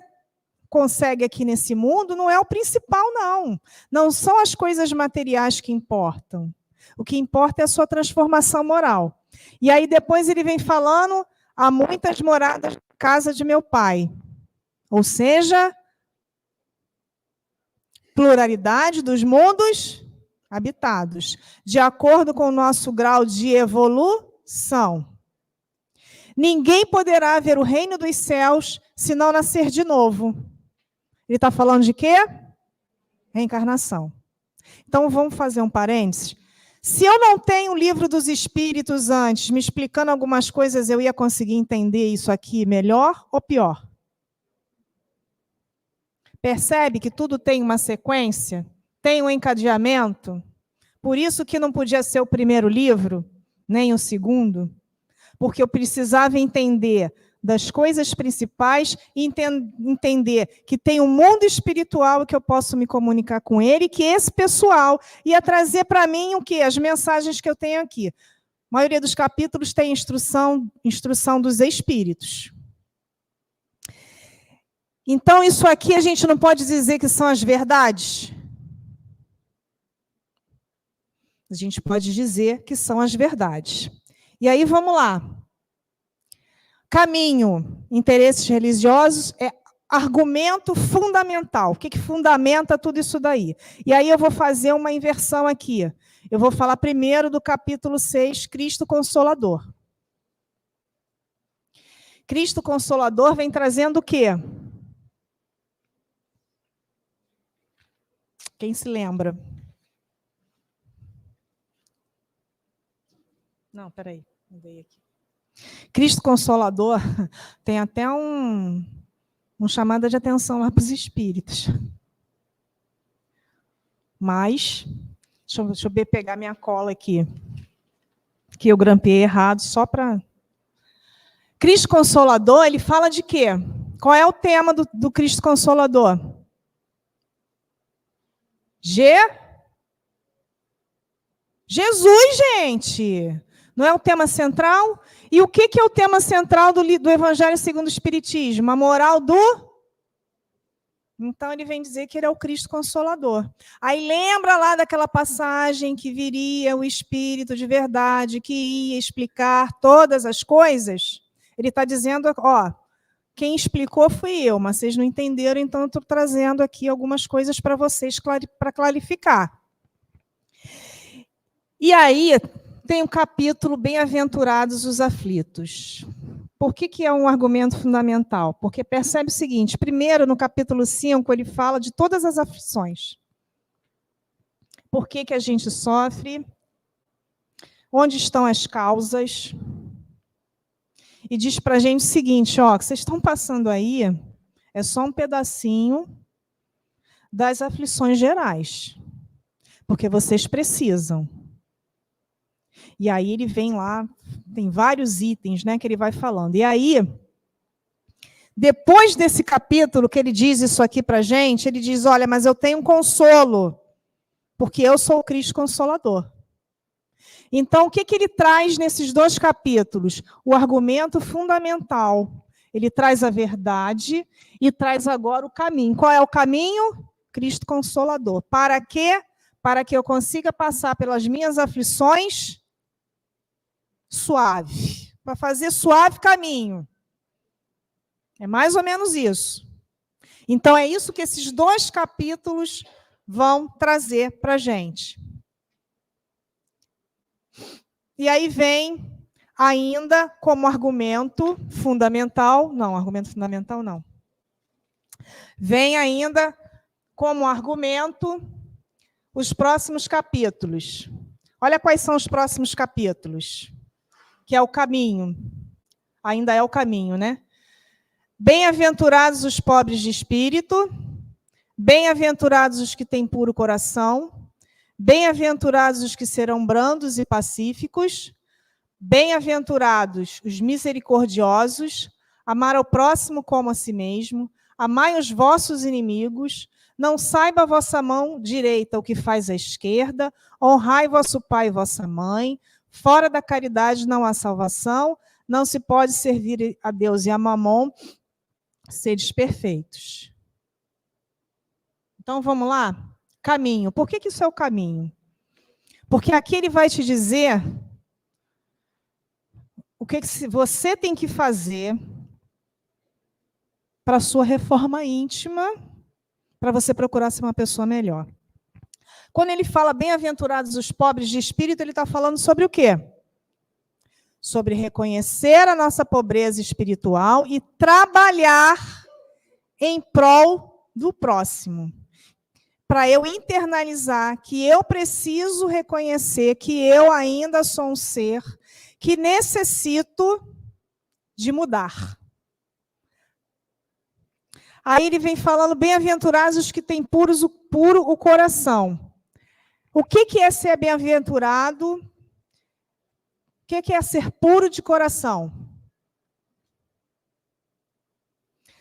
consegue aqui nesse mundo não é o principal, não. Não são as coisas materiais que importam. O que importa é a sua transformação moral. E aí depois ele vem falando, há muitas moradas na casa de meu pai. Ou seja, pluralidade dos mundos habitados, de acordo com o nosso grau de evolução. Ninguém poderá ver o reino dos céus se não nascer de novo. Ele está falando de quê? Reencarnação. Então, vamos fazer um parênteses. Se eu não tenho o livro dos Espíritos antes, me explicando algumas coisas, eu ia conseguir entender isso aqui melhor ou pior? Percebe que tudo tem uma sequência? Tem um encadeamento? Por isso que não podia ser o primeiro livro, nem o segundo, porque eu precisava entender das coisas principais e entender que tem um mundo espiritual que eu posso me comunicar com ele, que esse pessoal ia trazer para mim o quê? As mensagens que eu tenho aqui. A maioria dos capítulos tem instrução dos espíritos. Então, isso aqui a gente não pode dizer que são as verdades. A gente pode dizer que são as verdades. E aí, vamos lá. Caminho, interesses religiosos, é argumento fundamental. O que fundamenta tudo isso daí? E aí eu vou fazer uma inversão aqui. Eu vou falar primeiro do capítulo 6, Cristo Consolador. Cristo Consolador vem trazendo o quê? Quem se lembra? Não, peraí, mudei aqui. Cristo Consolador tem até um chamada de atenção lá para os espíritos. Mas, deixa eu pegar minha cola aqui, que eu grampeei errado, só para... Cristo Consolador, ele fala de quê? Qual é o tema do Cristo Consolador? Jesus, gente! Não é o tema central? E o que é o tema central do Evangelho segundo o Espiritismo? A moral do... Então, ele vem dizer que ele é o Cristo Consolador. Aí, lembra lá daquela passagem que viria o Espírito de verdade, que ia explicar todas as coisas? Ele está dizendo, ó, quem explicou fui eu, mas vocês não entenderam, então eu estou trazendo aqui algumas coisas para vocês, para clarificar. E aí tem um capítulo Bem-aventurados os aflitos. Por que é um argumento fundamental? Porque percebe o seguinte, primeiro, no capítulo 5, ele fala de todas as aflições. Por que a gente sofre? Onde estão as causas? E diz para a gente o seguinte, ó, que vocês estão passando aí, é só um pedacinho das aflições gerais, porque vocês precisam. E aí ele vem lá, tem vários itens, né, que ele vai falando. E aí, depois desse capítulo que ele diz isso aqui para a gente, ele diz, olha, mas eu tenho um consolo, porque eu sou o Cristo Consolador. Então, o que ele traz nesses 2 capítulos? O argumento fundamental. Ele traz a verdade e traz agora o caminho. Qual é o caminho? Cristo Consolador. Para quê? Para que eu consiga passar pelas minhas aflições suave. Para fazer suave caminho. É mais ou menos isso. Então, é isso que esses 2 capítulos vão trazer para a gente. E aí vem ainda como argumento fundamental, não. Vem ainda como argumento os próximos capítulos. Olha quais são os próximos capítulos, que é o caminho. Ainda é o caminho, né? Bem-aventurados os pobres de espírito, bem-aventurados os que têm puro coração, bem-aventurados os que serão brandos e pacíficos, bem-aventurados os misericordiosos, amar ao próximo como a si mesmo, amai os vossos inimigos, não saiba a vossa mão direita o que faz a esquerda, honrai vosso pai e vossa mãe, fora da caridade não há salvação, não se pode servir a Deus e a Mamon, seres perfeitos. Então, vamos lá? Caminho. Por que isso é o caminho? Porque aqui ele vai te dizer o que você tem que fazer para a sua reforma íntima, para você procurar ser uma pessoa melhor. Quando ele fala bem-aventurados os pobres de espírito, ele está falando sobre o quê? Sobre reconhecer a nossa pobreza espiritual e trabalhar em prol do próximo. Para eu internalizar que eu preciso reconhecer que eu ainda sou um ser que necessito de mudar. Aí ele vem falando, bem-aventurados os que têm puro o coração. O que é ser bem-aventurado? O que é ser puro de coração?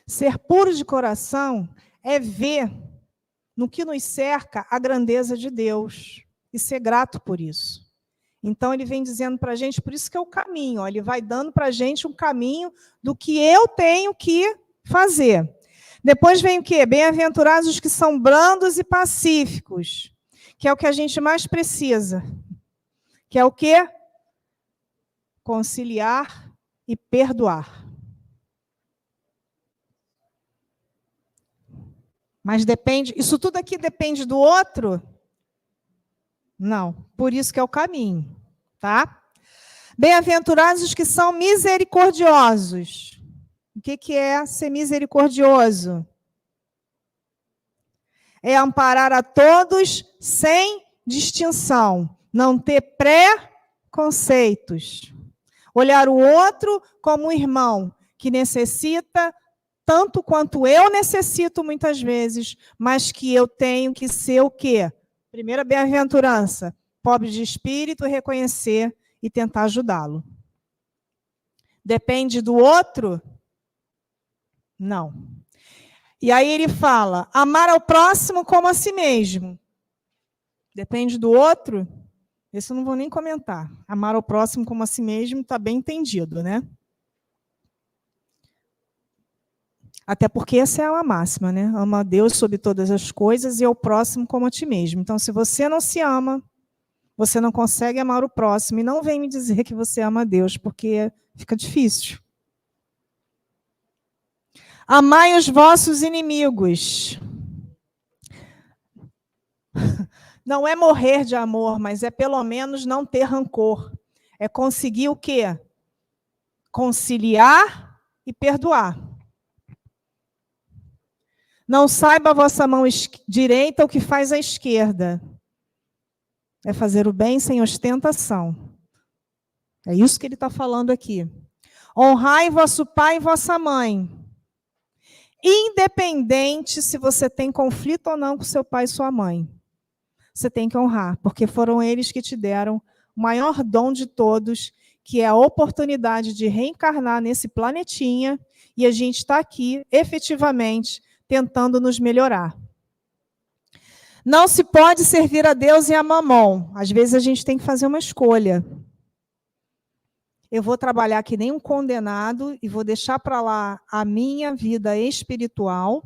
Ser puro de coração é ver no que nos cerca a grandeza de Deus e ser grato por isso. Então, ele vem dizendo para a gente, por isso que é o caminho, ó, ele vai dando para a gente um caminho do que eu tenho que fazer. Depois vem o quê? Bem-aventurados os que são brandos e pacíficos, que é o que a gente mais precisa. Que é o quê? Conciliar e perdoar. Mas depende, isso tudo aqui depende do outro? Não, por isso que é o caminho, tá? Bem-aventurados os que são misericordiosos. O que é ser misericordioso? É amparar a todos sem distinção, não ter preconceitos. Olhar o outro como um irmão que necessita tanto quanto eu necessito muitas vezes, mas que eu tenho que ser o quê? Primeira bem-aventurança, pobre de espírito, reconhecer e tentar ajudá-lo. Depende do outro? Não. E aí ele fala, amar ao próximo como a si mesmo. Depende do outro? Esse eu não vou nem comentar. Amar ao próximo como a si mesmo está bem entendido, né? Até porque essa é a máxima, né? Ama a Deus sobre todas as coisas e ao próximo como a ti mesmo. Então, se você não se ama, você não consegue amar o próximo. E não vem me dizer que você ama a Deus, porque fica difícil. Amai os vossos inimigos. Não é morrer de amor, mas é pelo menos não ter rancor. É conseguir o quê? Conciliar e perdoar. Não saiba a vossa mão direita o que faz a esquerda. É fazer o bem sem ostentação. É isso que ele está falando aqui. Honrai vosso pai e vossa mãe. Independente se você tem conflito ou não com seu pai e sua mãe. Você tem que honrar, porque foram eles que te deram o maior dom de todos, que é a oportunidade de reencarnar nesse planetinha, e a gente está aqui, efetivamente, tentando nos melhorar. Não se pode servir a Deus e a Mamon. Às vezes a gente tem que fazer uma escolha. Eu vou trabalhar que nem um condenado e vou deixar para lá a minha vida espiritual,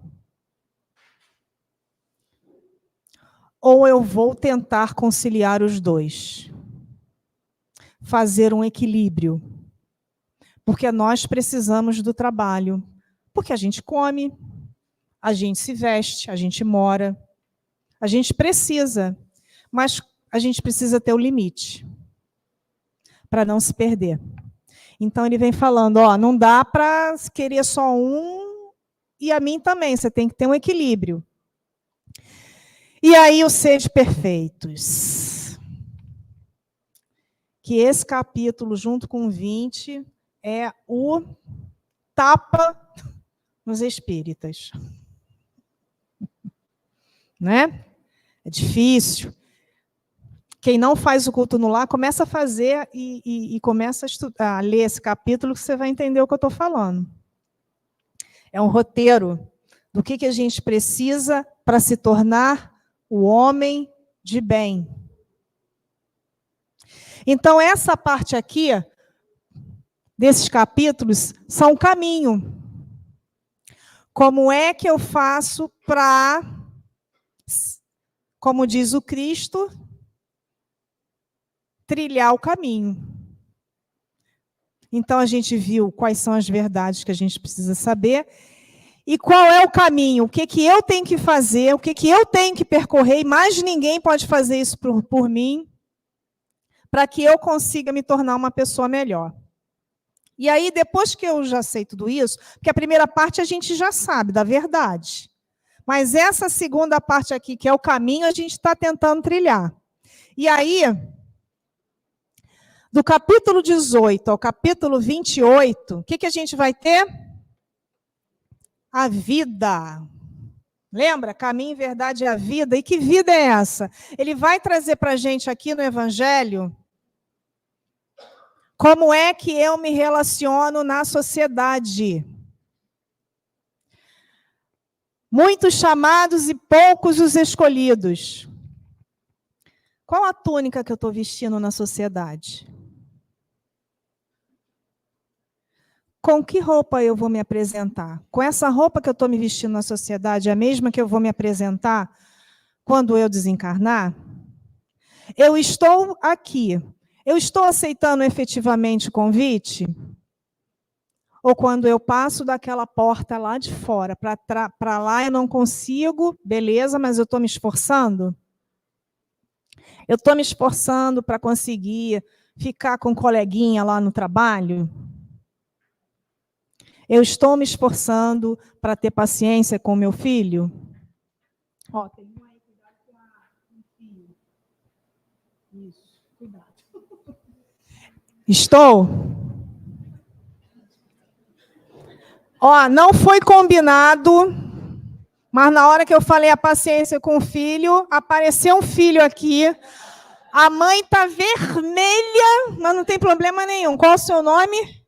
ou eu vou tentar conciliar os dois. Fazer um equilíbrio. Porque nós precisamos do trabalho. Porque a gente come, a gente se veste, a gente mora. A gente precisa, mas a gente precisa ter o limite para não se perder. Então ele vem falando, ó, não dá para querer só um e a mim também, você tem que ter um equilíbrio. E aí o sede perfeitos. Que esse capítulo, junto com o 20, é o tapa nos espíritas. Né? É difícil. Quem não faz o culto no lar, começa a fazer e começa a estudar, a ler esse capítulo, que você vai entender o que eu estou falando. É um roteiro do que a gente precisa para se tornar o homem de bem. Então, essa parte aqui, desses capítulos, são um caminho. Como é que eu faço para, como diz o Cristo, trilhar o caminho? Então, a gente viu quais são as verdades que a gente precisa saber e qual é o caminho, o que eu tenho que fazer, o que eu tenho que percorrer, e mais ninguém pode fazer isso por mim, para que eu consiga me tornar uma pessoa melhor. E aí, depois que eu já sei tudo isso, porque a primeira parte a gente já sabe da verdade, mas essa segunda parte aqui, que é o caminho, a gente está tentando trilhar. E aí, do capítulo 18 ao capítulo 28, o que a gente vai ter? A vida. Lembra? Caminho, verdade e a vida. E que vida é essa? Ele vai trazer para a gente aqui no Evangelho como é que eu me relaciono na sociedade. Muitos chamados e poucos os escolhidos. Qual a túnica que eu estou vestindo na sociedade? Com que roupa eu vou me apresentar? Com essa roupa que eu estou me vestindo na sociedade, é a mesma que eu vou me apresentar quando eu desencarnar? Eu estou aqui. Eu estou aceitando efetivamente o convite? Ou quando eu passo daquela porta lá de fora, para lá eu não consigo, beleza, mas eu estou me esforçando? Eu estou me esforçando para conseguir ficar com um coleguinha lá no trabalho? Eu estou me esforçando para ter paciência com meu filho? Ó, tem um aí, cuidado com o filho. Isso, cuidado. Estou? Ó, não foi combinado, mas na hora que eu falei a paciência com o filho, apareceu um filho aqui. A mãe está vermelha, mas não tem problema nenhum. Qual é o seu nome?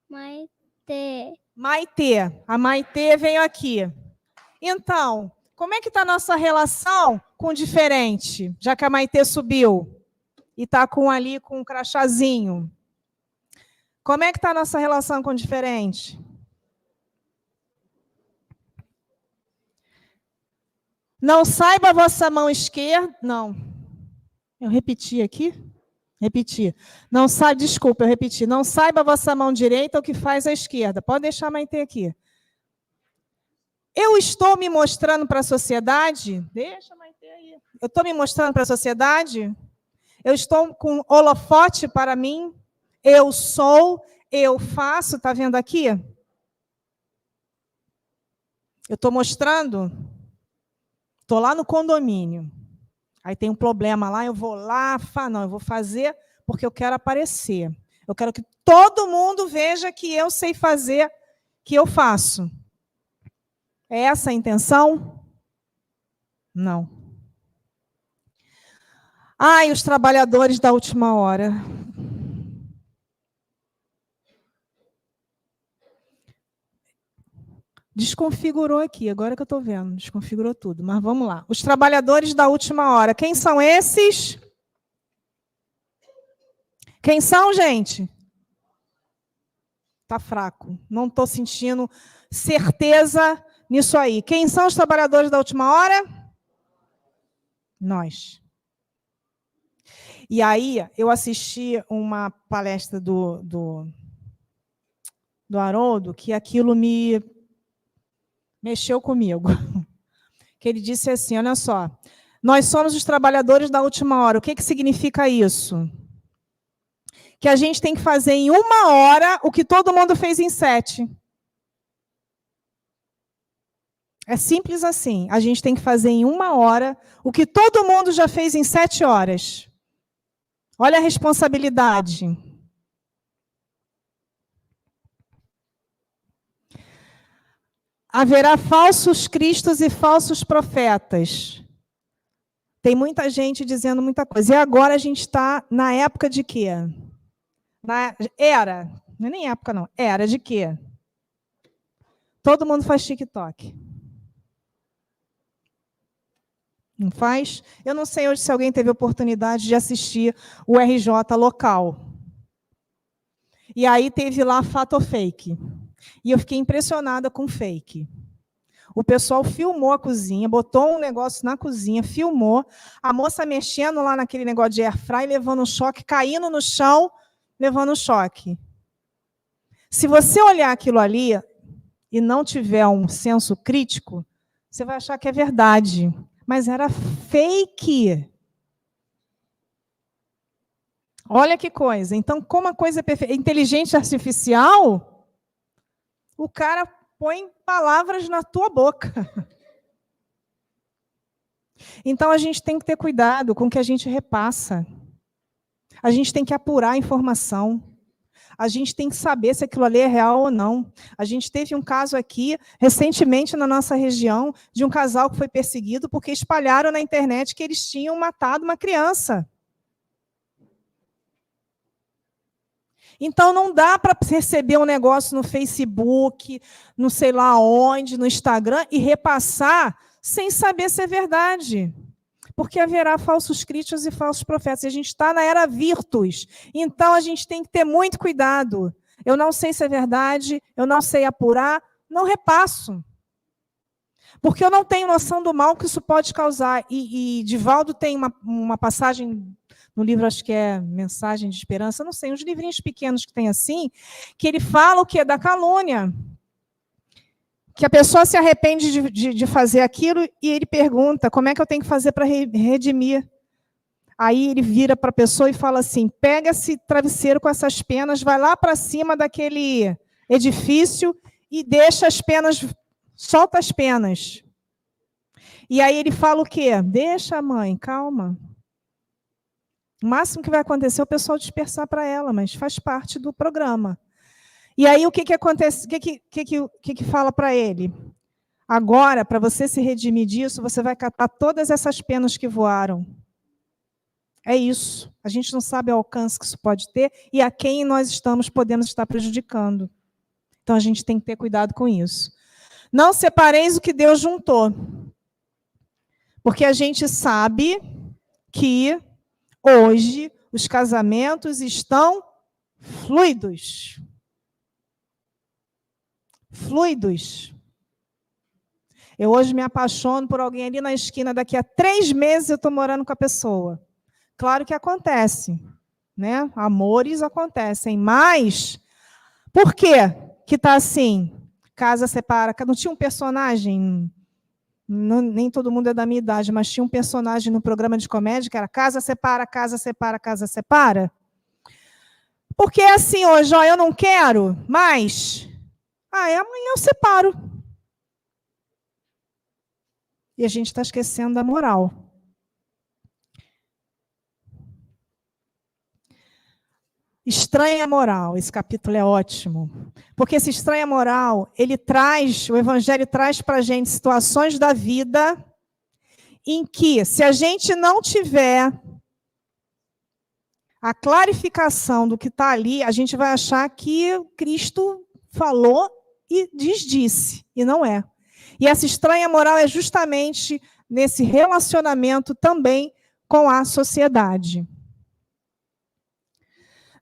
Maitê. Maitê. A Maitê veio aqui. Então, como é que está a nossa relação com o diferente? Já que a Maitê subiu e está ali com um crachazinho. Como é que está a nossa relação com o diferente? Não saiba a vossa mão esquerda... Não. Eu repeti aqui? Repeti. Não sabe, desculpa, eu repeti. Não saiba a vossa mão direita o que faz a esquerda. Pode deixar a Maitê aqui. Eu estou me mostrando para a sociedade? Deixa a Maitê aí. Eu estou me mostrando para a sociedade? Eu estou com holofote para mim? Eu sou, eu faço, está vendo aqui? Eu estou mostrando? Estou lá no condomínio. Aí tem um problema lá, eu vou lá, não, eu vou fazer porque eu quero aparecer. Eu quero que todo mundo veja que eu sei fazer, que eu faço. É essa a intenção? Não. E os trabalhadores da última hora. Desconfigurou aqui, agora que eu estou vendo, desconfigurou tudo. Mas vamos lá. Os trabalhadores da última hora. Quem são esses? Quem são, gente? Está fraco. Não estou sentindo certeza nisso aí. Quem são os trabalhadores da última hora? Nós. E aí, eu assisti uma palestra do Haroldo, que aquilo me mexeu comigo. Que ele disse assim, olha só, nós somos os trabalhadores da última hora. O que significa isso? Que a gente tem que fazer em 1 hora o que todo mundo fez em 7. É simples assim. A gente tem que fazer em 1 hora o que todo mundo já fez em 7 horas. Olha a responsabilidade. Haverá falsos cristos e falsos profetas. Tem muita gente dizendo muita coisa. E agora a gente está na época de quê? Na era. Não é nem época, não. Era de quê? Todo mundo faz TikTok. Não faz? Eu não sei hoje se alguém teve oportunidade de assistir o RJ local. E aí teve lá fato ou fake. E eu fiquei impressionada com fake. O pessoal filmou a cozinha, botou um negócio na cozinha, filmou, a moça mexendo lá naquele negócio de airfry, levando um choque, caindo no chão, levando um choque. Se você olhar aquilo ali e não tiver um senso crítico, você vai achar que é verdade. Mas era fake. Olha que coisa. Então, como a coisa é perfeita, inteligência artificial, o cara põe palavras na tua boca. Então, a gente tem que ter cuidado com o que a gente repassa. A gente tem que apurar a informação. A gente tem que saber se aquilo ali é real ou não. A gente teve um caso aqui, recentemente, na nossa região, de um casal que foi perseguido porque espalharam na internet que eles tinham matado uma criança. Então, não dá para receber um negócio no Facebook, não sei lá onde, no Instagram, e repassar sem saber se é verdade. Porque haverá falsos cristos e falsos profetas. E a gente está na era virtus. Então, a gente tem que ter muito cuidado. Eu não sei se é verdade, eu não sei apurar, não repasso. Porque eu não tenho noção do mal que isso pode causar. E Divaldo tem uma passagem no livro, acho que é Mensagem de Esperança, não sei, uns livrinhos pequenos que tem assim, que ele fala o que é da calúnia. Que a pessoa se arrepende de fazer aquilo e ele pergunta, como é que eu tenho que fazer para redimir? Aí ele vira para a pessoa e fala assim, pega esse travesseiro com essas penas, vai lá para cima daquele edifício e deixa as penas, solta as penas. E aí ele fala o quê? Deixa, mãe, calma. O máximo que vai acontecer é o pessoal dispersar para ela, mas faz parte do programa. E aí o que acontece? O que fala para ele? Agora, para você se redimir disso, você vai catar todas essas penas que voaram. É isso. A gente não sabe o alcance que isso pode ter e a quem nós podemos estar prejudicando. Então a gente tem que ter cuidado com isso. Não separeis o que Deus juntou. Porque a gente sabe que hoje os casamentos estão fluidos. Fluidos. Eu hoje me apaixono por alguém ali na esquina, daqui a 3 meses eu estou morando com a pessoa. Claro que acontece, né? Amores acontecem, mas por que está assim? Casa separa, não tinha um personagem nem todo mundo é da minha idade, mas tinha um personagem no programa de comédia que era casa separa, casa separa, casa separa. Porque é assim hoje, ó, eu não quero, mas amanhã eu separo. E a gente está esquecendo da moral. Estranha moral, esse capítulo é ótimo. Porque esse estranha moral, o Evangelho traz para a gente situações da vida em que, se a gente não tiver a clarificação do que está ali, a gente vai achar que Cristo falou e disse, e não é. E essa estranha moral é justamente nesse relacionamento também com a sociedade.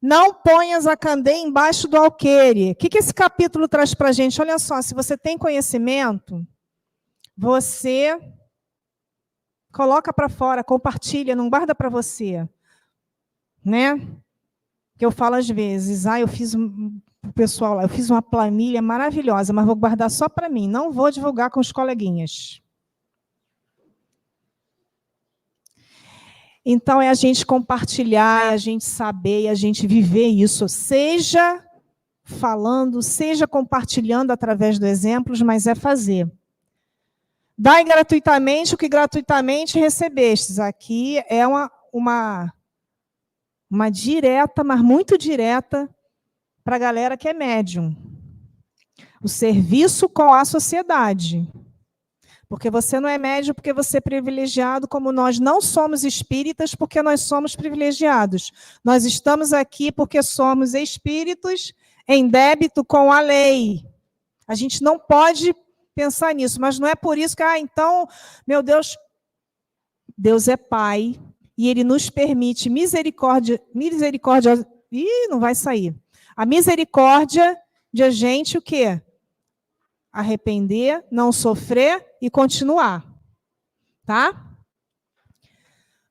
Não ponhas a candeia embaixo do alqueire. O que esse capítulo traz para a gente? Olha só, se você tem conhecimento, você coloca para fora, compartilha, não guarda para você. Né? Que eu falo às vezes, eu fiz o pessoal lá, eu fiz uma planilha maravilhosa, mas vou guardar só para mim, não vou divulgar com os coleguinhas. Então, é a gente compartilhar, é a gente saber, é a gente viver isso, seja falando, seja compartilhando através dos exemplos, mas é fazer. Dai gratuitamente o que gratuitamente recebestes. Aqui é uma direta, mas muito direta, para a galera que é médium. O serviço com a sociedade. Porque você não é médium porque você é privilegiado, como nós não somos espíritas porque nós somos privilegiados. Nós estamos aqui porque somos espíritos em débito com a lei. A gente não pode pensar nisso, mas não é por isso que, então, meu Deus, Deus é Pai e Ele nos permite misericórdia, não vai sair. A misericórdia de a gente o quê? Arrepender, não sofrer e continuar. Tá?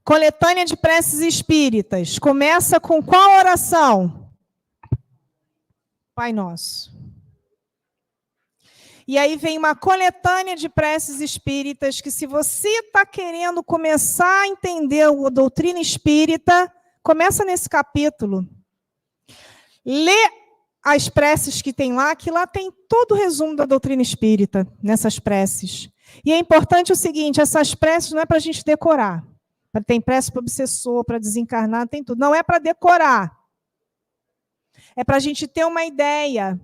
Coletânea de preces espíritas. Começa com qual oração? Pai Nosso. E aí vem uma coletânea de preces espíritas que, se você está querendo começar a entender a doutrina espírita, começa nesse capítulo. Lê as preces que tem lá, que lá tem todo o resumo da doutrina espírita, nessas preces. E é importante o seguinte, essas preces não é para a gente decorar. Tem prece para obsessor, para desencarnar, tem tudo. Não é para decorar. É para a gente ter uma ideia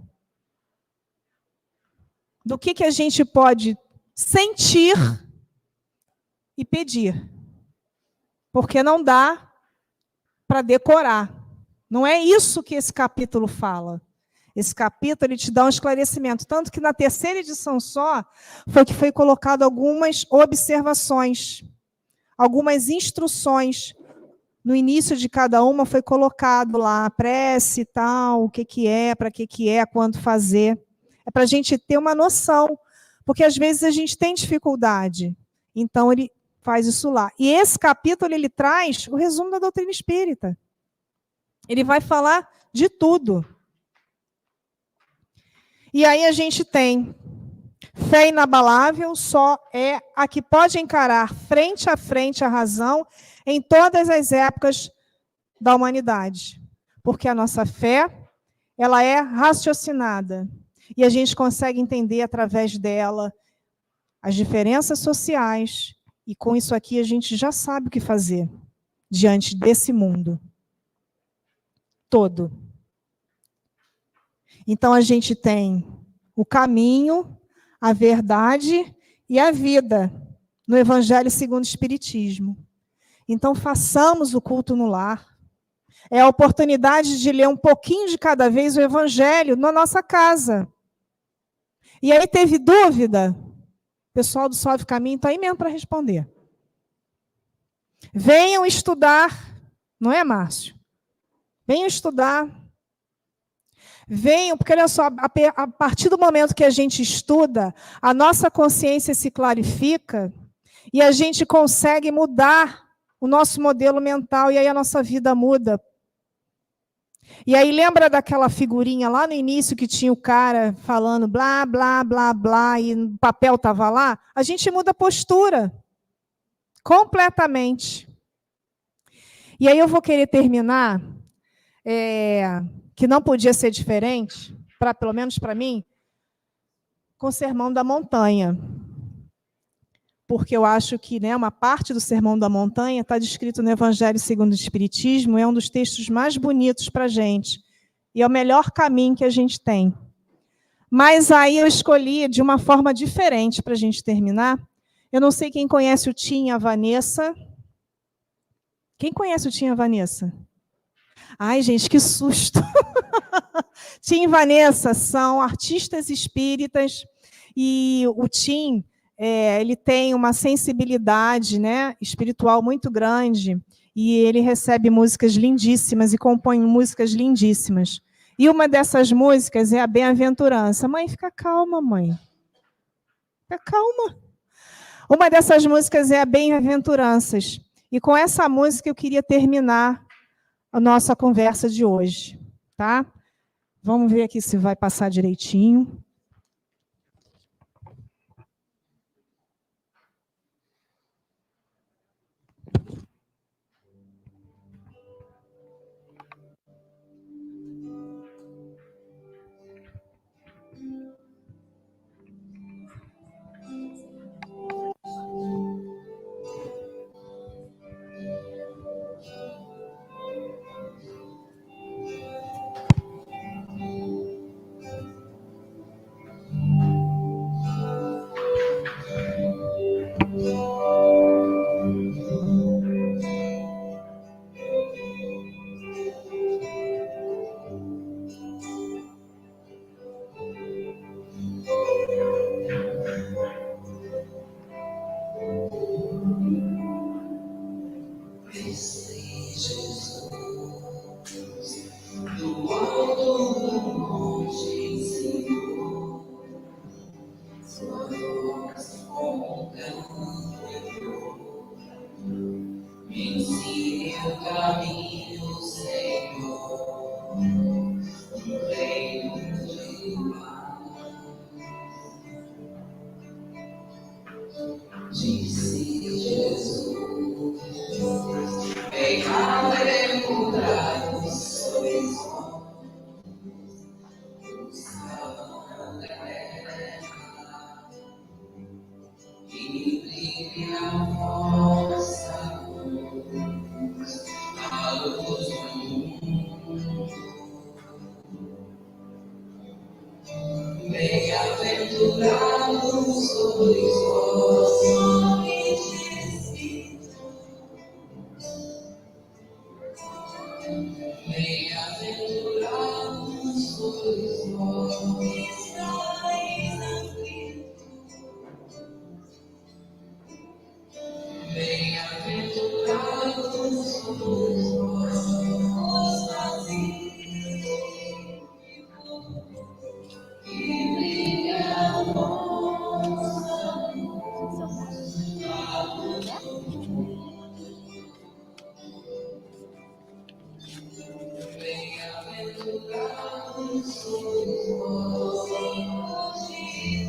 do que a gente pode sentir e pedir. Porque não dá para decorar. Não é isso que esse capítulo fala. Esse capítulo ele te dá um esclarecimento. Tanto que na terceira edição só foi colocado algumas observações, algumas instruções. No início de cada uma foi colocado lá a prece e tal, o que é, para que é, quando fazer. É para a gente ter uma noção, porque às vezes a gente tem dificuldade. Então ele faz isso lá. E esse capítulo ele traz o resumo da doutrina espírita. Ele vai falar de tudo. E aí a gente tem fé inabalável, só é a que pode encarar frente a frente a razão em todas as épocas da humanidade. Porque a nossa fé, ela é raciocinada. E a gente consegue entender através dela as diferenças sociais. E com isso aqui a gente já sabe o que fazer diante desse mundo todo. Então, a gente tem o caminho, a verdade e a vida no Evangelho segundo o Espiritismo. Então, façamos o culto no lar. É a oportunidade de ler um pouquinho de cada vez o Evangelho na nossa casa. E aí, teve dúvida? O pessoal do Suave Caminho está aí mesmo para responder. Venham estudar, não é, Márcio? Venham estudar. Venham, porque olha só, a partir do momento que a gente estuda, a nossa consciência se clarifica e a gente consegue mudar o nosso modelo mental e aí a nossa vida muda. E aí lembra daquela figurinha lá no início que tinha o cara falando blá, blá, blá, blá, e o papel estava lá? A gente muda a postura completamente. E aí eu vou querer terminar, que não podia ser diferente, pelo menos para mim, com o Sermão da Montanha. Porque eu acho que, né, uma parte do Sermão da Montanha está descrito no Evangelho segundo o Espiritismo, é um dos textos mais bonitos para a gente. E é o melhor caminho que a gente tem. Mas aí eu escolhi de uma forma diferente para a gente terminar. Eu não sei quem conhece o Tim e a Vanessa. Quem conhece o Tim e a Vanessa? Ai, gente, que susto! Tim e Vanessa são artistas espíritas e o Tim, ele tem uma sensibilidade, né, espiritual muito grande e ele recebe músicas lindíssimas e compõe músicas lindíssimas. E uma dessas músicas é a Bem-aventurança. Mãe, fica calma, mãe. Fica calma. Uma dessas músicas é a Bem-aventuranças. E com essa música eu queria terminar a nossa conversa de hoje, tá? Vamos ver aqui se vai passar direitinho. Bem-aventurados sois vós, homens de espírito. Bem-aventurados sois vós, que estáis aflitos. Bem-aventurados sois vós, os pacíficos, que brilha a vossa luz. Bem-aventurados sois vós, hijos de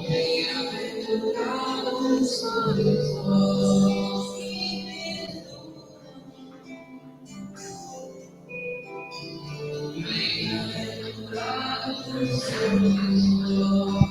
bem-aventurados sois vós, que bem-aventurados sois vós.